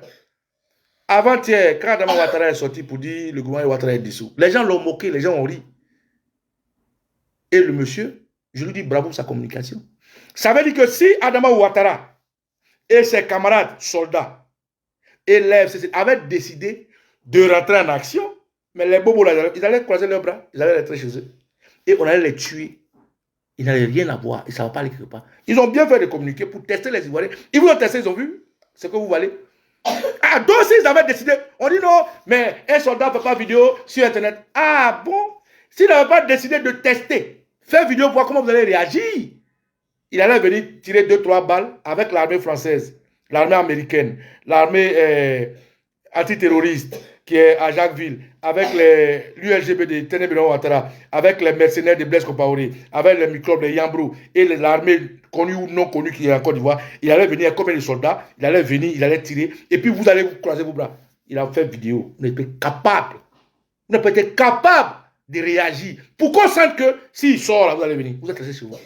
Avant-hier, quand Adama Ouattara est sorti pour dire le gouvernement Ouattara est dissous, les gens l'ont moqué, les gens ont ri. Et le monsieur, je lui dis bravo pour sa communication. Ça veut dire que si Adama Ouattara et ses camarades soldats et l'FCC avaient décidé de rentrer en action, mais les bobos là, ils allaient croiser leurs bras, ils allaient rentrer chez eux. Et on allait les tuer. Ils n'avaient rien à voir, ils ne savaient pas aller quelque part. Ils ont bien fait de communiquer pour tester les Ivoiriens. Ils vous ont testé, ils ont vu ce que vous valez. Ah, donc s'ils avaient décidé, on dit non, mais un soldat ne fait pas vidéo sur Internet. Ah bon? S'ils n'avaient pas décidé de tester, faire vidéo pour voir comment vous allez réagir, il allait venir tirer 2-3 balles avec l'armée française, l'armée américaine, l'armée antiterroriste qui est à Jacquesville, avec l'ULGBD, Ténébéron Ouattara, avec les mercenaires de Blaise Compaoré, avec les microbes de Yambrou et l'armée connue ou non connue qui est en Côte d'Ivoire. Il allait venir comme des soldats, il allait venir, il allait tirer, et puis vous allez vous croiser vos bras. Il a fait vidéo. Vous n'êtes pas capable. Vous n'êtes pas été capable de réagir. Pour qu'on sente que s'il sort là, vous allez venir. Vous êtes resté sur vous.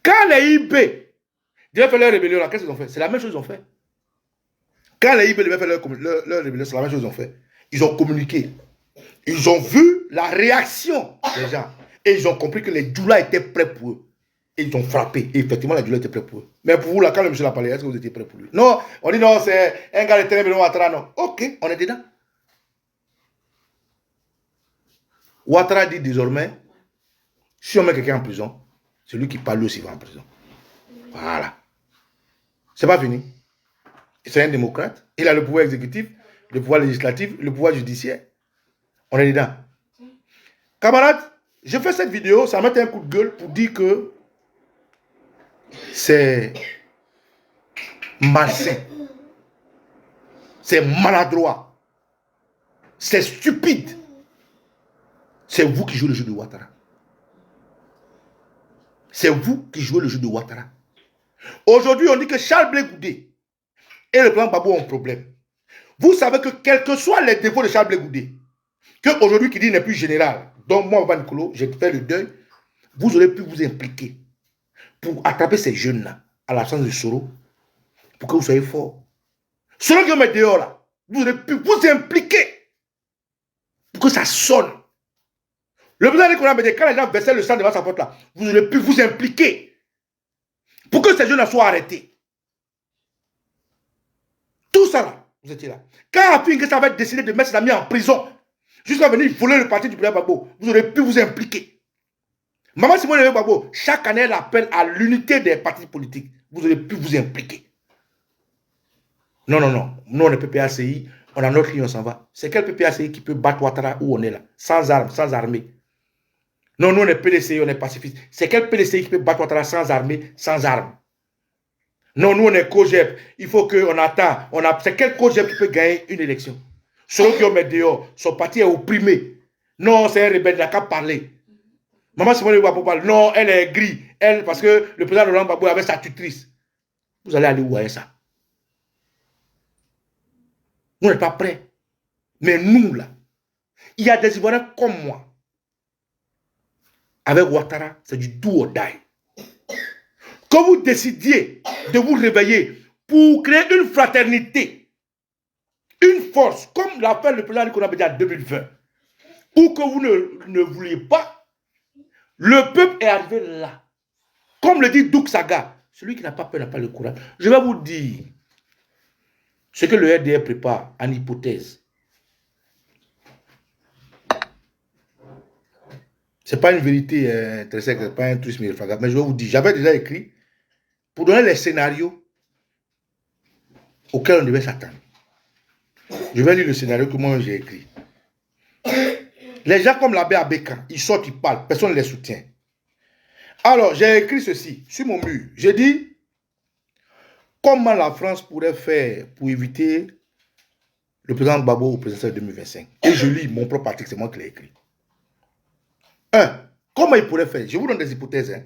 Quand les IB devaient faire leur rébellion là, qu'est-ce qu'ils ont fait? C'est la même chose qu'ils ont fait. Quand les IB devaient faire leur rébellion, c'est la même chose qu'ils ont fait. Ils ont communiqué. Ils ont vu la réaction des gens. Et ils ont compris que les Djoula étaient prêts pour eux. Et ils ont frappé. Et effectivement, les Djoula étaient prêts pour eux. Mais pour vous, là, quand le monsieur l'a parlé, est-ce que vous étiez prêts pour lui? Non, on dit non, c'est un gars de Ténébéron Ouattara, non. Ok, on est dedans. Ouattara dit désormais, si on met quelqu'un en prison, celui qui parle aussi va en prison. Voilà. C'est pas fini. C'est un démocrate. Il a le pouvoir exécutif, le pouvoir législatif, le pouvoir judiciaire. On est dedans. Camarades, je fais cette vidéo, ça met un coup de gueule pour dire que c'est malsain. C'est maladroit. C'est stupide. C'est vous qui jouez le jeu de Ouattara. C'est vous qui jouez le jeu de Ouattara. Aujourd'hui, on dit que Charles Blé Goudé et le plan Gbagbo ont un problème. Vous savez que quels que soient les défauts de Charles Blé Goudé, qu'aujourd'hui qui dit n'est plus général, donc moi, Van Nicolo, j'ai fait le deuil, vous aurez pu vous impliquer pour attraper ces jeunes-là, à l'absence de Soro, pour que vous soyez forts. Soro qui va mettre dehors là, vous aurez pu vous impliquer pour que ça sonne. Le président qu'on a dit, quand les gens versaient le sang devant sa porte là, vous aurez pu vous impliquer pour que ces jeunes-là soient arrêtés. Tout ça là, vous étiez là. Quand Api N'Guessan avait décidé de mettre ses amis en prison, jusqu'à venir voler le parti du président Gbagbo, vous aurez pu vous impliquer. Maman Simone Gbagbo, chaque année, elle appelle à l'unité des partis politiques. Vous aurez pu vous impliquer. Non, non, non. Nous, on est PPACI, on a notre ligne, on s'en va. C'est quel PPACI qui peut battre Ouattara où on est là? Sans armes, sans armée. Non, nous, on est PDCI, on est pacifiste. C'est quel PDCI qui peut battre Ouattara sans armée, sans armes? Non, nous, on est COGEP. Il faut qu'on attend. C'est quel COGEP qui peut gagner une élection? Ceux qui ont mis dehors, son parti est opprimé. Non, c'est un rebelle, il n'a qu'à parler. Maman Simone Gbagbo parle. Non, elle est grise. Elle, parce que le président Laurent Gbagbo avait sa tutrice. Vous allez aller où avec ça? Vous n'êtes pas prêts. Mais nous, là, il y a des Ivoiriens comme moi. Avec Ouattara, c'est du do or die. Que vous décidiez de vous réveiller pour créer une fraternité, une force, comme l'a fait le président Nicolas Bédia en 2020, ou que vous ne vouliez pas, le peuple est arrivé là. Comme le dit Douk Saga, celui qui n'a pas peur n'a pas le courage. Je vais vous dire ce que le RDR prépare en hypothèse. Ce n'est pas une vérité très sec, ce n'est pas un truc irréfragable. Mais je vais vous dire, j'avais déjà écrit pour donner les scénarios auxquels on devait s'attendre. Je vais lire le scénario que moi j'ai écrit. Les gens comme l'abbé Abeka, ils sortent, ils parlent, personne ne les soutient. Alors, j'ai écrit ceci sur mon mur. J'ai dit, comment la France pourrait faire pour éviter le président Gbagbo au présidentiel 2025. Et je lis mon propre article, c'est moi qui l'ai écrit. 1. Comment il pourrait faire? Je vous donne des hypothèses. Hein?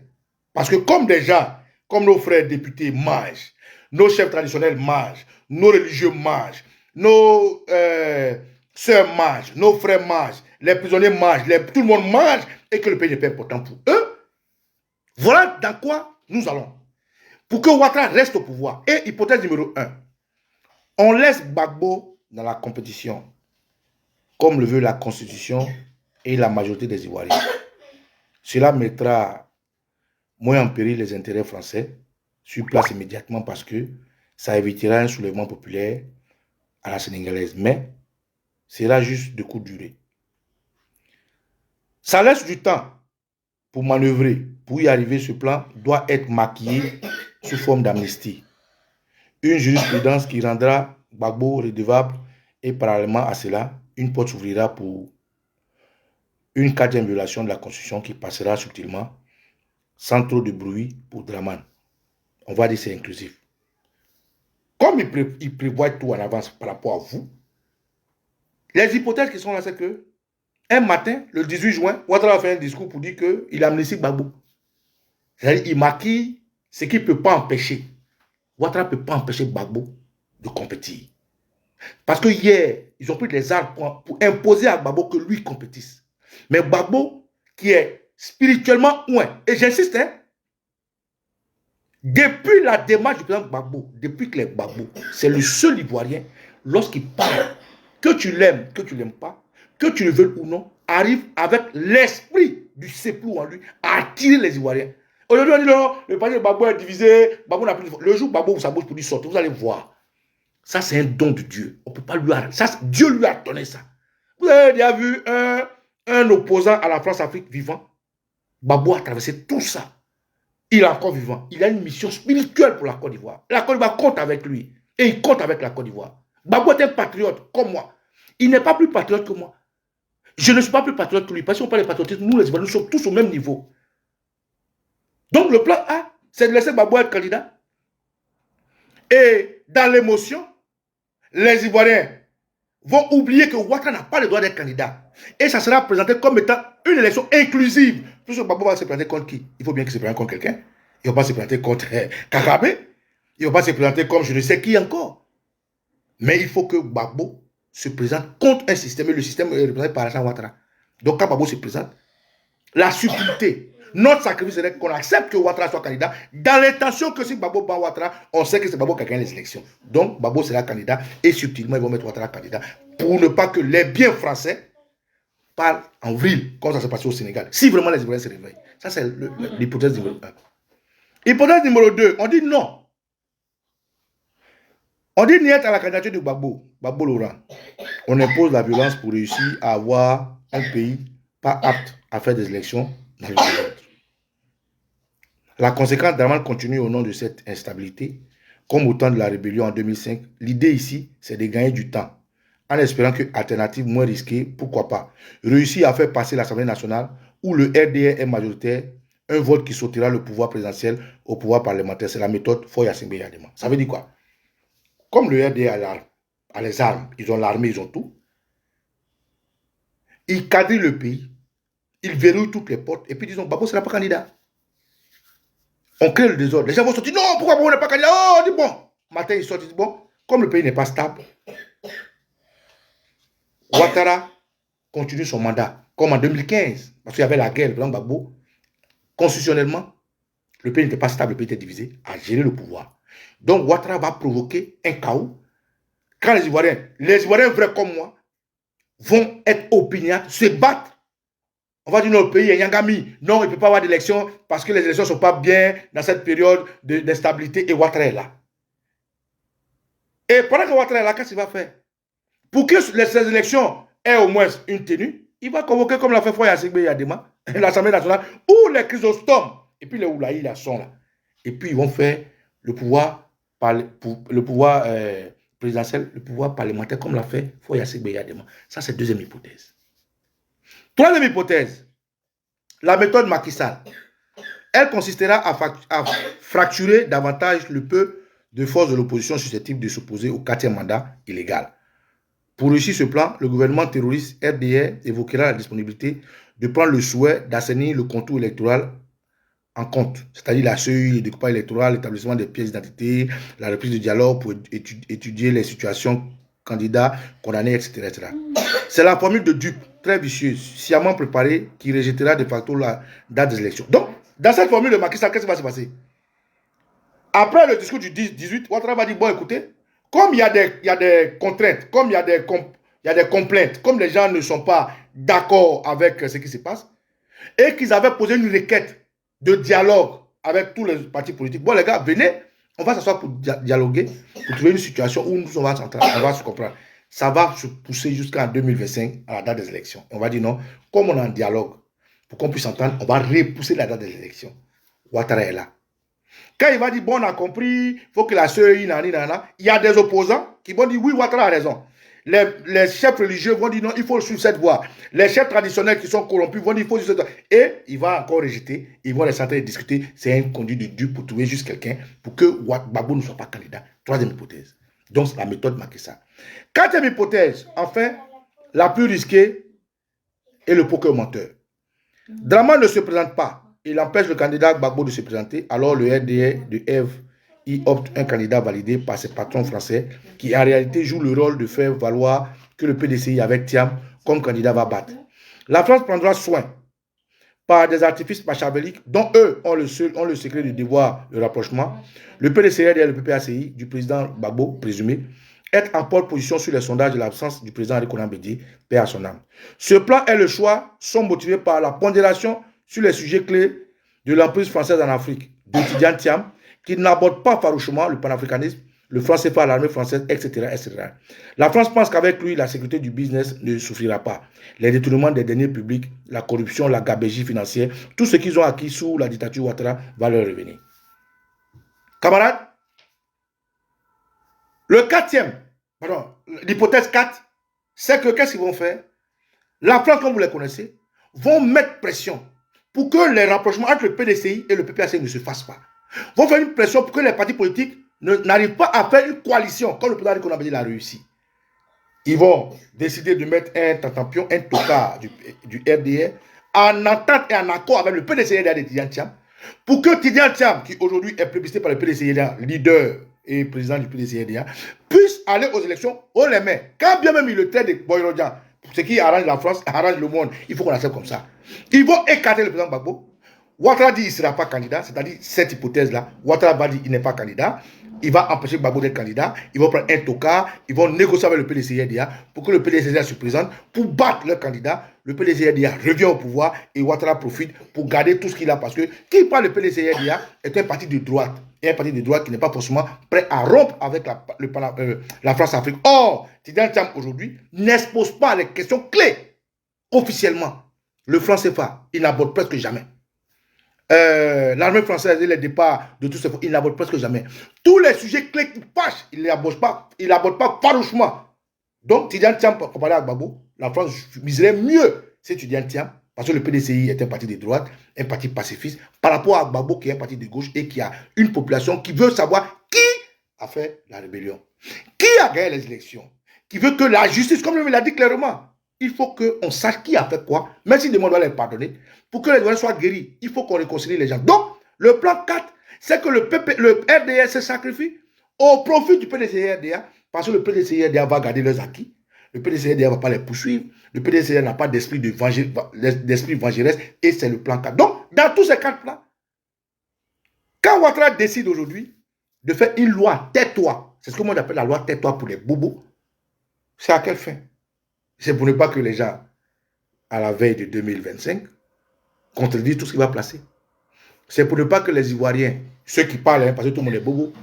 Parce que comme déjà, comme nos frères députés mangent, nos chefs traditionnels mangent, nos religieux mangent, nos sœurs mangent, nos frères mangent, les prisonniers mangent, tout le monde mange, et que le pays n'est pas important pour eux, voilà dans quoi nous allons. Pour que Ouattara reste au pouvoir. Et hypothèse numéro 1. On laisse Gbagbo dans la compétition, comme le veut la Constitution et la majorité des Ivoiriens. Cela mettra moins en péril les intérêts français sur place immédiatement parce que ça évitera un soulèvement populaire à la sénégalaise. Mais sera juste de courte durée. Ça laisse du temps pour manœuvrer. Pour y arriver, ce plan doit être maquillé sous forme d'amnistie. Une jurisprudence qui rendra Gbagbo redevable et parallèlement à cela, une porte s'ouvrira pour une 4e violation de la Constitution qui passera subtilement sans trop de bruit pour Draman. On va dire que c'est inclusif. Comme il prévoit tout en avance par rapport à vous, les hypothèses qui sont là, c'est que un matin, le 18 juin, Ouattara a fait un discours pour dire qu'il amnistie Gbagbo. C'est-à-dire qu'il maquille ce qu'il ne peut pas empêcher. Ouattara ne peut pas empêcher Gbagbo de compétir. Parce que hier, ils ont pris les armes pour imposer à Gbagbo que lui compétisse. Mais Gbagbo, qui est spirituellement loin, et j'insiste, hein, depuis la démarche du président Gbagbo, depuis que les Gbagbo, c'est le seul Ivoirien, lorsqu'il parle, que tu l'aimes, que tu ne l'aimes pas, que tu le veuilles ou non, arrive avec l'esprit du Seplou en lui à attirer les Ivoiriens. Aujourd'hui, on dit non, le parti de Gbagbo est divisé, Gbagbo n'a plus de force. Le jour où Gbagbo ouvre sa bouche pour lui sortir, vous allez voir. Ça, c'est un don de Dieu. On ne peut pas lui arrêter. Ça, Dieu lui a donné ça. Vous avez déjà vu un opposant à la France-Afrique vivant? Gbagbo a traversé tout ça. Il est encore vivant. Il a une mission spirituelle pour la Côte d'Ivoire. La Côte d'Ivoire compte avec lui. Et il compte avec la Côte d'Ivoire. Gbagbo est un patriote comme moi. Il n'est pas plus patriote que moi. Je ne suis pas plus patriote que lui. Parce qu'on parle de patriotisme, nous les Ivoiriens, nous sommes tous au même niveau. Donc le plan A, c'est de laisser Gbagbo être candidat. Et dans l'émotion, les Ivoiriens vont oublier que Ouattara n'a pas le droit d'être candidat. Et ça sera présenté comme étant une élection inclusive. Plus que Gbagbo va se présenter contre qui? Il faut bien qu'il se présente contre quelqu'un. Il ne va pas se présenter contre Kagame. Il ne va pas se présenter comme je ne sais qui encore. Mais il faut que Gbagbo se présente contre un système. Et le système est représenté par Alassane Ouattara. Donc quand Gbagbo se présente, la subtilité, notre sacrifice serait qu'on accepte que Ouattara soit candidat, dans l'intention que si Gbagbo bat Ouattara, on sait que c'est Gbagbo qui a gagné les élections. Donc Gbagbo sera candidat et subtilement ils vont mettre Ouattara candidat pour ne pas que les biens français parlent en vrille, comme ça s'est passé au Sénégal. Si vraiment les Ivoiriens se réveillent. Ça, c'est l'hypothèse numéro 1. Hypothèse numéro 2, on dit non. On dit niet à la candidature de Gbagbo, Gbagbo Laurent. On impose la violence pour réussir à avoir un pays pas apte à faire des élections dans le monde. La conséquence Draman continue au nom de cette instabilité, comme au temps de la rébellion en 2005. L'idée ici, c'est de gagner du temps, en espérant que alternative moins risquée, pourquoi pas, réussir à faire passer l'Assemblée nationale où le RDR est majoritaire, un vote qui sautera le pouvoir présidentiel au pouvoir parlementaire. C'est la méthode Foy Asimbe Yadema. Ça veut dire quoi? Comme le RDR a les armes, ils ont l'armée, ils ont tout, ils quadrillent le pays, ils verrouillent toutes les portes, et puis disons, Gbagbo ne sera pas candidat. On crée le désordre. Les gens vont sortir, non, pourquoi Gbagbo n'est pas candidat? Oh, on dit bon. Matin, ils sortent, ils disent, bon, comme le pays n'est pas stable, Ouattara continue son mandat, comme en 2015, parce qu'il y avait la guerre, le président Gbagbo, constitutionnellement, le pays n'était pas stable, le pays était divisé, à gérer le pouvoir. Donc Ouattara va provoquer un chaos quand les Ivoiriens vrais comme moi, vont être opiniâtres, se battre. On va dire non, le pays est Yangami. Non, il ne peut pas avoir d'élection parce que les élections ne sont pas bien dans cette période d'instabilité et Ouattara est là. Et pendant que Ouattara est là, qu'est-ce qu'il va faire? Pour que ces élections aient au moins une tenue, il va convoquer comme l'a fait Foy Asimbe Yadema l'Assemblée nationale, où les chrysostomes, et puis les oulaïs là sont là. Et puis ils vont faire le pouvoir, présidentiel, le pouvoir parlementaire, comme l'a fait Foyassé Beyadema. Ça, c'est deuxième hypothèse. Troisième hypothèse, la méthode Macky Sall. Elle consistera à fracturer davantage le peu de forces de l'opposition susceptibles de s'opposer au 4e mandat illégal. Pour réussir ce plan, le gouvernement terroriste RDR évoquera la disponibilité de prendre le souhait d'assainir le contour électoral en compte, c'est-à-dire la CEI, le découpage électoral, l'établissement des pièces d'identité, la reprise du dialogue pour étudier les situations candidats condamnés, etc. etc. C'est la formule de dupe très vicieuse, sciemment préparée, qui rejettera de facto la date des élections. Donc, dans cette formule de Macky Sall, qu'est-ce qui va se passer? Après le discours du 18, Ouattara va dire, bon, écoutez, comme il y a des contraintes, comme il y a des complaintes, comme les gens ne sont pas d'accord avec ce qui se passe, et qu'ils avaient posé une requête de dialogue avec tous les partis politiques. Bon, les gars, venez, on va s'asseoir pour dialoguer, pour trouver une situation où nous, on va se comprendre. Ça va se pousser jusqu'en 2025, à la date des élections. On va dire non, comme on est en dialogue, pour qu'on puisse entendre, on va repousser la date des élections. Ouattara est là. Quand il va dire, bon, on a compris, il faut que la CEI, il y a des opposants qui vont dire, oui, Ouattara a raison. Les chefs religieux vont dire, non, il faut suivre cette voie. Les chefs traditionnels qui sont corrompus vont dire, il faut suivre cette voie. Et il va encore rejeter, ils vont les sentir et discuter. C'est un conduit de Dieu pour trouver juste quelqu'un, pour que Gbagbo ne soit pas candidat. Troisième hypothèse. Donc, c'est la méthode Macky Sall. Quatrième hypothèse, enfin, la plus risquée est le poker menteur. Draman ne se présente pas. Il empêche le candidat Gbagbo de se présenter. Alors le RDR de Ève y opte un candidat validé par ses patrons français qui en réalité joue le rôle de faire valoir que le PDCI avec Thiam comme candidat va battre. La France prendra soin par des artifices machiavéliques dont eux ont le secret de devoir le rapprochement. Le PDCI et le PPACI du président Gbagbo présumé être en pole position sur les sondages de l'absence du président Konan Bédié, paix à son âme. Ce plan et le choix sont motivés par la pondération sur les sujets clés de l'emprise française en Afrique, de Tidjane Thiam, qui n'aborde pas farouchement le panafricanisme, le franc CFA, l'armée française, etc., etc. La France pense qu'avec lui, la sécurité du business ne souffrira pas. Les détournements des deniers publics, la corruption, la gabegie financière, tout ce qu'ils ont acquis sous la dictature Ouattara va leur revenir. Camarades, l'hypothèse 4, c'est que qu'est-ce qu'ils vont faire? La France, comme vous les connaissez, vont mettre pression pour que les rapprochements entre le PDCI et le PPACI ne se fassent pas. Vont faire une pression pour que les partis politiques n'arrivent pas à faire une coalition, comme le président Konan Bédié l'a réussi. Ils vont décider de mettre un tatampion, un tocard du RDR, en entente et en accord avec le PDCI de Tidjane Thiam, pour que Tidjane Thiam, qui aujourd'hui est plébiscité par le PDCI, leader et président du PDCI, puisse aller aux élections haut les mains. Quand bien même il le traite de Boyrodjan, ce qui arrange la France, arrange le monde, il faut qu'on accepte comme ça. Ils vont écarter le président Gbagbo. Ouattara dit qu'il ne sera pas candidat, c'est-à-dire cette hypothèse-là. Ouattara va dire qu'il n'est pas candidat. Il va empêcher Gbagbo d'être candidat. Ils vont prendre un tocard. Ils vont négocier avec le PDCI pour que le PDCI se présente pour battre leur candidat. Le PDCI revient au pouvoir et Ouattara profite pour garder tout ce qu'il a. Parce que qui parle le PDCI est un parti de droite. Et un parti de droite qui n'est pas forcément prêt à rompre avec la France-Afrique. Or, Tidjane Thiam aujourd'hui n'expose pas les questions clés officiellement. Le franc CFA, il n'aborde presque jamais. L'armée française et les départs de tous ces fonds, il n'aborde presque jamais. Tous les sujets clés qui fâchent, il n'aborde pas farouchement. Donc, Tidjane Thiam, comparé à Gbagbo, la France miserait mieux si Tidjane Thiam, parce que le PDCI est un parti de droite, un parti pacifiste, par rapport à Gbagbo qui est un parti de gauche et qui a une population qui veut savoir qui a fait la rébellion, qui a gagné les élections, qui veut que la justice, comme lui l'a dit clairement, il faut qu'on sache qui a fait quoi, même si le monde doit les pardonner, pour que les douaniers soient guéris. Il faut qu'on réconcilie les gens. Donc, le plan 4, c'est que le RDR se sacrifie au profit du PDCI-RDA, parce que le PDCI-RDA va garder leurs acquis. Le PDCI-RDA ne va pas les poursuivre. Le PDCI n'a pas d'esprit vengeresse et c'est le plan 4. Donc, dans tous ces 4 plans, quand Ouattara décide aujourd'hui de faire une loi tais-toi, c'est ce que moi j'appelle la loi tais-toi pour les bobos, c'est à quelle fin? C'est pour ne pas que les gens, à la veille de 2025, contredisent tout ce qu'il va placer. C'est pour ne pas que les Ivoiriens, ceux qui parlent, parce que tout le monde est bobo,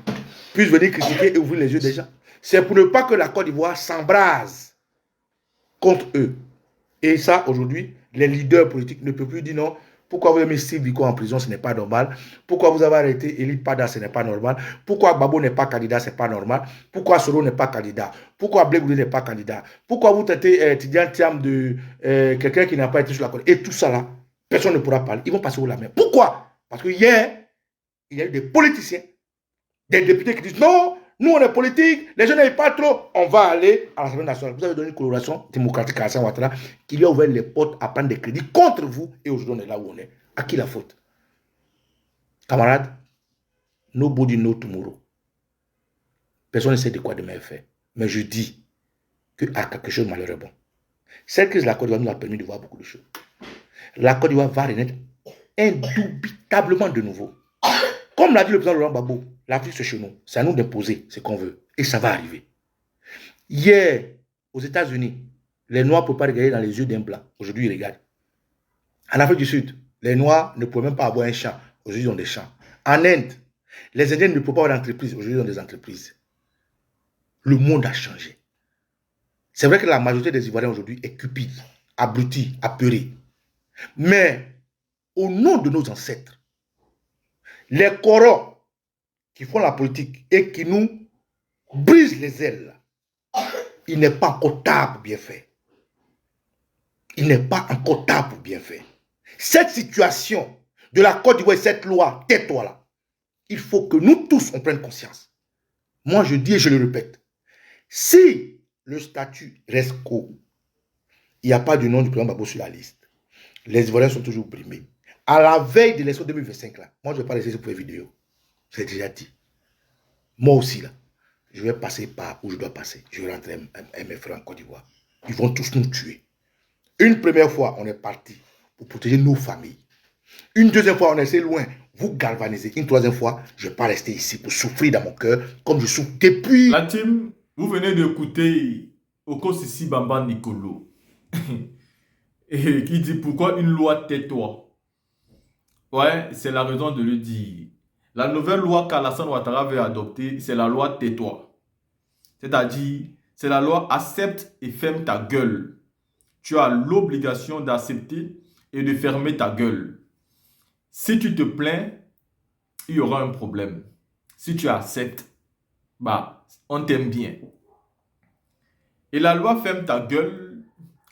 puissent venir critiquer et ouvrir les yeux des gens. C'est pour ne pas que la Côte d'Ivoire s'embrase contre eux. Et ça, aujourd'hui, les leaders politiques ne peuvent plus dire non. Pourquoi vous avez mis Steve Biko en prison, ce n'est pas normal. Pourquoi vous avez arrêté Elie Pada, ce n'est pas normal. Pourquoi Babo n'est pas candidat, ce n'est pas normal. Pourquoi Soro n'est pas candidat. Pourquoi Blé n'est pas candidat. Pourquoi vous traitez Tidiane Thiam de quelqu'un qui n'a pas été sur la côte. Et tout ça là, personne ne pourra parler. Ils vont passer au la main. Pourquoi? Parce que hier, il y a eu des politiciens, des députés qui disent non, nous on est politique, les gens n'aiment pas trop, on va aller à l'Assemblée nationale. Vous avez donné une coloration démocratique à Alassane Ouattara qui lui a ouvert les portes à prendre des crédits contre vous et aujourd'hui on est là où on est. À qui la faute? Camarades, nobody know tomorrow. Personne ne sait de quoi demain est fait. Mais je dis que à quelque chose malheureux bon. Cette crise de la Côte d'Ivoire nous a permis de voir beaucoup de choses. La Côte d'Ivoire va renaître indubitablement de nouveau. Comme l'a dit le président Laurent Gbagbo, l'Afrique c'est chez nous. C'est à nous d'imposer ce qu'on veut. Et ça va arriver. Hier, aux États-Unis, les Noirs ne peuvent pas regarder dans les yeux d'un blanc. Aujourd'hui, ils regardent. En Afrique du Sud, les Noirs ne pouvaient même pas avoir un champ. Aujourd'hui, ils ont des champs. En Inde, les Indiens ne peuvent pas avoir d'entreprise. Aujourd'hui, ils ont des entreprises. Le monde a changé. C'est vrai que la majorité des Ivoiriens aujourd'hui est cupide, abruti, apeuré. Mais, au nom de nos ancêtres, les corons qui font la politique et qui nous brisent les ailes, il n'est pas encore tard pour bien faire. Il n'est pas encore tard pour bien faire. Cette situation de la Côte d'Ivoire, cette loi, tais-toi là, il faut que nous tous, on prenne conscience. Moi, je dis et je le répète, si le statut reste court, il n'y a pas du nom du président Gbagbo sur la liste. Les Ivoiriens sont toujours brimés. À la veille de l'élection 2025, là, moi, je ne vais pas laisser cette vidéo. C'est déjà dit. Moi aussi, là, je vais passer par où je dois passer. Je vais rentrer à mes frères en Côte d'Ivoire. Ils vont tous nous tuer. Une première fois, on est parti pour protéger nos familles. Une deuxième fois, on est assez loin, vous galvaniser. Une troisième fois, je ne vais pas rester ici pour souffrir dans mon cœur comme je souffre depuis. La team, vous venez d'écouter Okosisi Bamba Nicolo. Et qui dit pourquoi une loi tais-toi. Ouais, c'est la raison de le dire. La nouvelle loi qu'Alassane Ouattara veut adopter, c'est la loi tais-toi. C'est-à-dire, c'est la loi accepte et ferme ta gueule. Tu as l'obligation d'accepter et de fermer ta gueule. Si tu te plains, il y aura un problème. Si tu acceptes, bah, on t'aime bien. Et la loi ferme ta gueule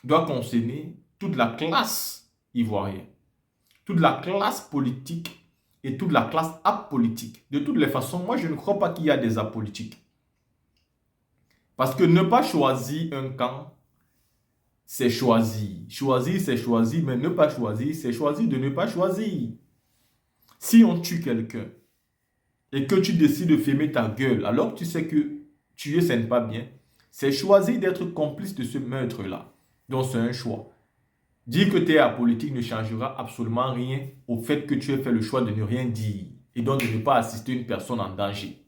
doit concerner toute la classe ivoirienne, toute la classe politique et toute la classe apolitique. De toutes les façons, moi je ne crois pas qu'il y a des apolitiques. Parce que ne pas choisir un camp, c'est choisir. Choisir, c'est choisir, mais ne pas choisir, c'est choisir de ne pas choisir. Si on tue quelqu'un et que tu décides de fermer ta gueule, alors que tu sais que tuer, ce n'est pas bien, c'est choisir d'être complice de ce meurtre-là. Donc c'est un choix. Dire que tu es apolitique ne changera absolument rien au fait que tu aies fait le choix de ne rien dire et donc de ne pas assister une personne en danger.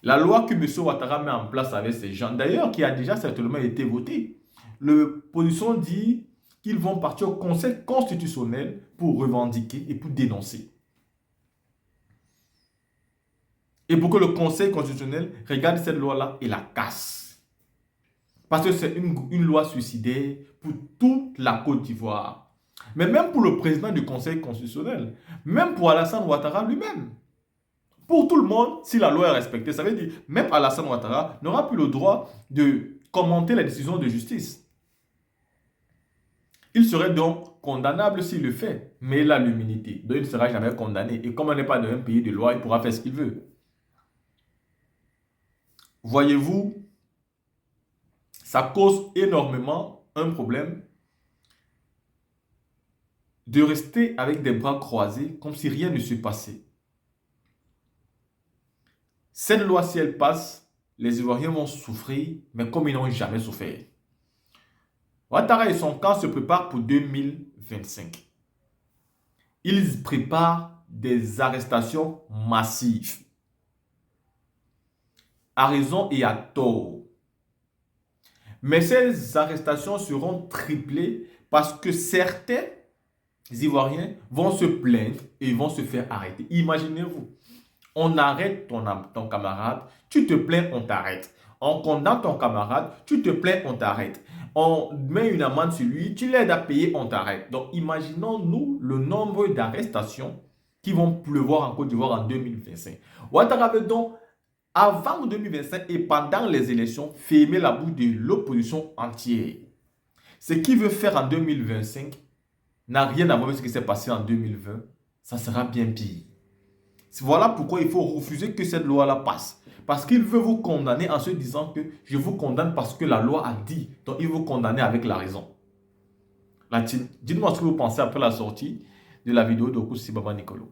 La loi que M. Ouattara met en place avec ces gens, d'ailleurs qui a déjà certainement été votée, l'opposition dit qu'ils vont partir au Conseil constitutionnel pour revendiquer et pour dénoncer. Et pour que le Conseil constitutionnel regarde cette loi-là et la casse. Parce que c'est une loi suicidaire pour toute la Côte d'Ivoire. Mais même pour le président du Conseil constitutionnel, même pour Alassane Ouattara lui-même. Pour tout le monde, si la loi est respectée, ça veut dire même Alassane Ouattara n'aura plus le droit de commenter la décision de justice. Il serait donc condamnable s'il le fait, mais il a l'immunité. Donc il ne sera jamais condamné. Et comme on n'est pas dans un pays de loi, il pourra faire ce qu'il veut. Voyez-vous, ça cause énormément un problème de rester avec des bras croisés comme si rien ne se passait. Cette loi, si elle passe, les Ivoiriens vont souffrir, mais comme ils n'ont jamais souffert. Ouattara et son camp se préparent pour 2025. Ils préparent des arrestations massives. À raison et à tort. Mais ces arrestations seront triplées parce que certains Ivoiriens vont se plaindre et vont se faire arrêter. Imaginez-vous, on arrête ton camarade, tu te plains, on t'arrête. On condamne ton camarade, tu te plains, on t'arrête. on met une amende sur lui, tu l'aides à payer, on t'arrête. Donc, imaginons-nous le nombre d'arrestations qui vont pleuvoir en Côte d'Ivoire en 2025. Ouattara veut donc, avant 2025 et pendant les élections, fermer la bouche de l'opposition entière. Ce qu'il veut faire en 2025 n'a rien à voir avec ce qui s'est passé en 2020. Ça sera bien pire. Voilà pourquoi il faut refuser que cette loi-là passe. Parce qu'il veut vous condamner en se disant que je vous condamne parce que la loi a dit. Donc il veut vous condamner avec la raison. Dites-moi ce que vous pensez après la sortie de la vidéo de Okussi Baba Nicolo.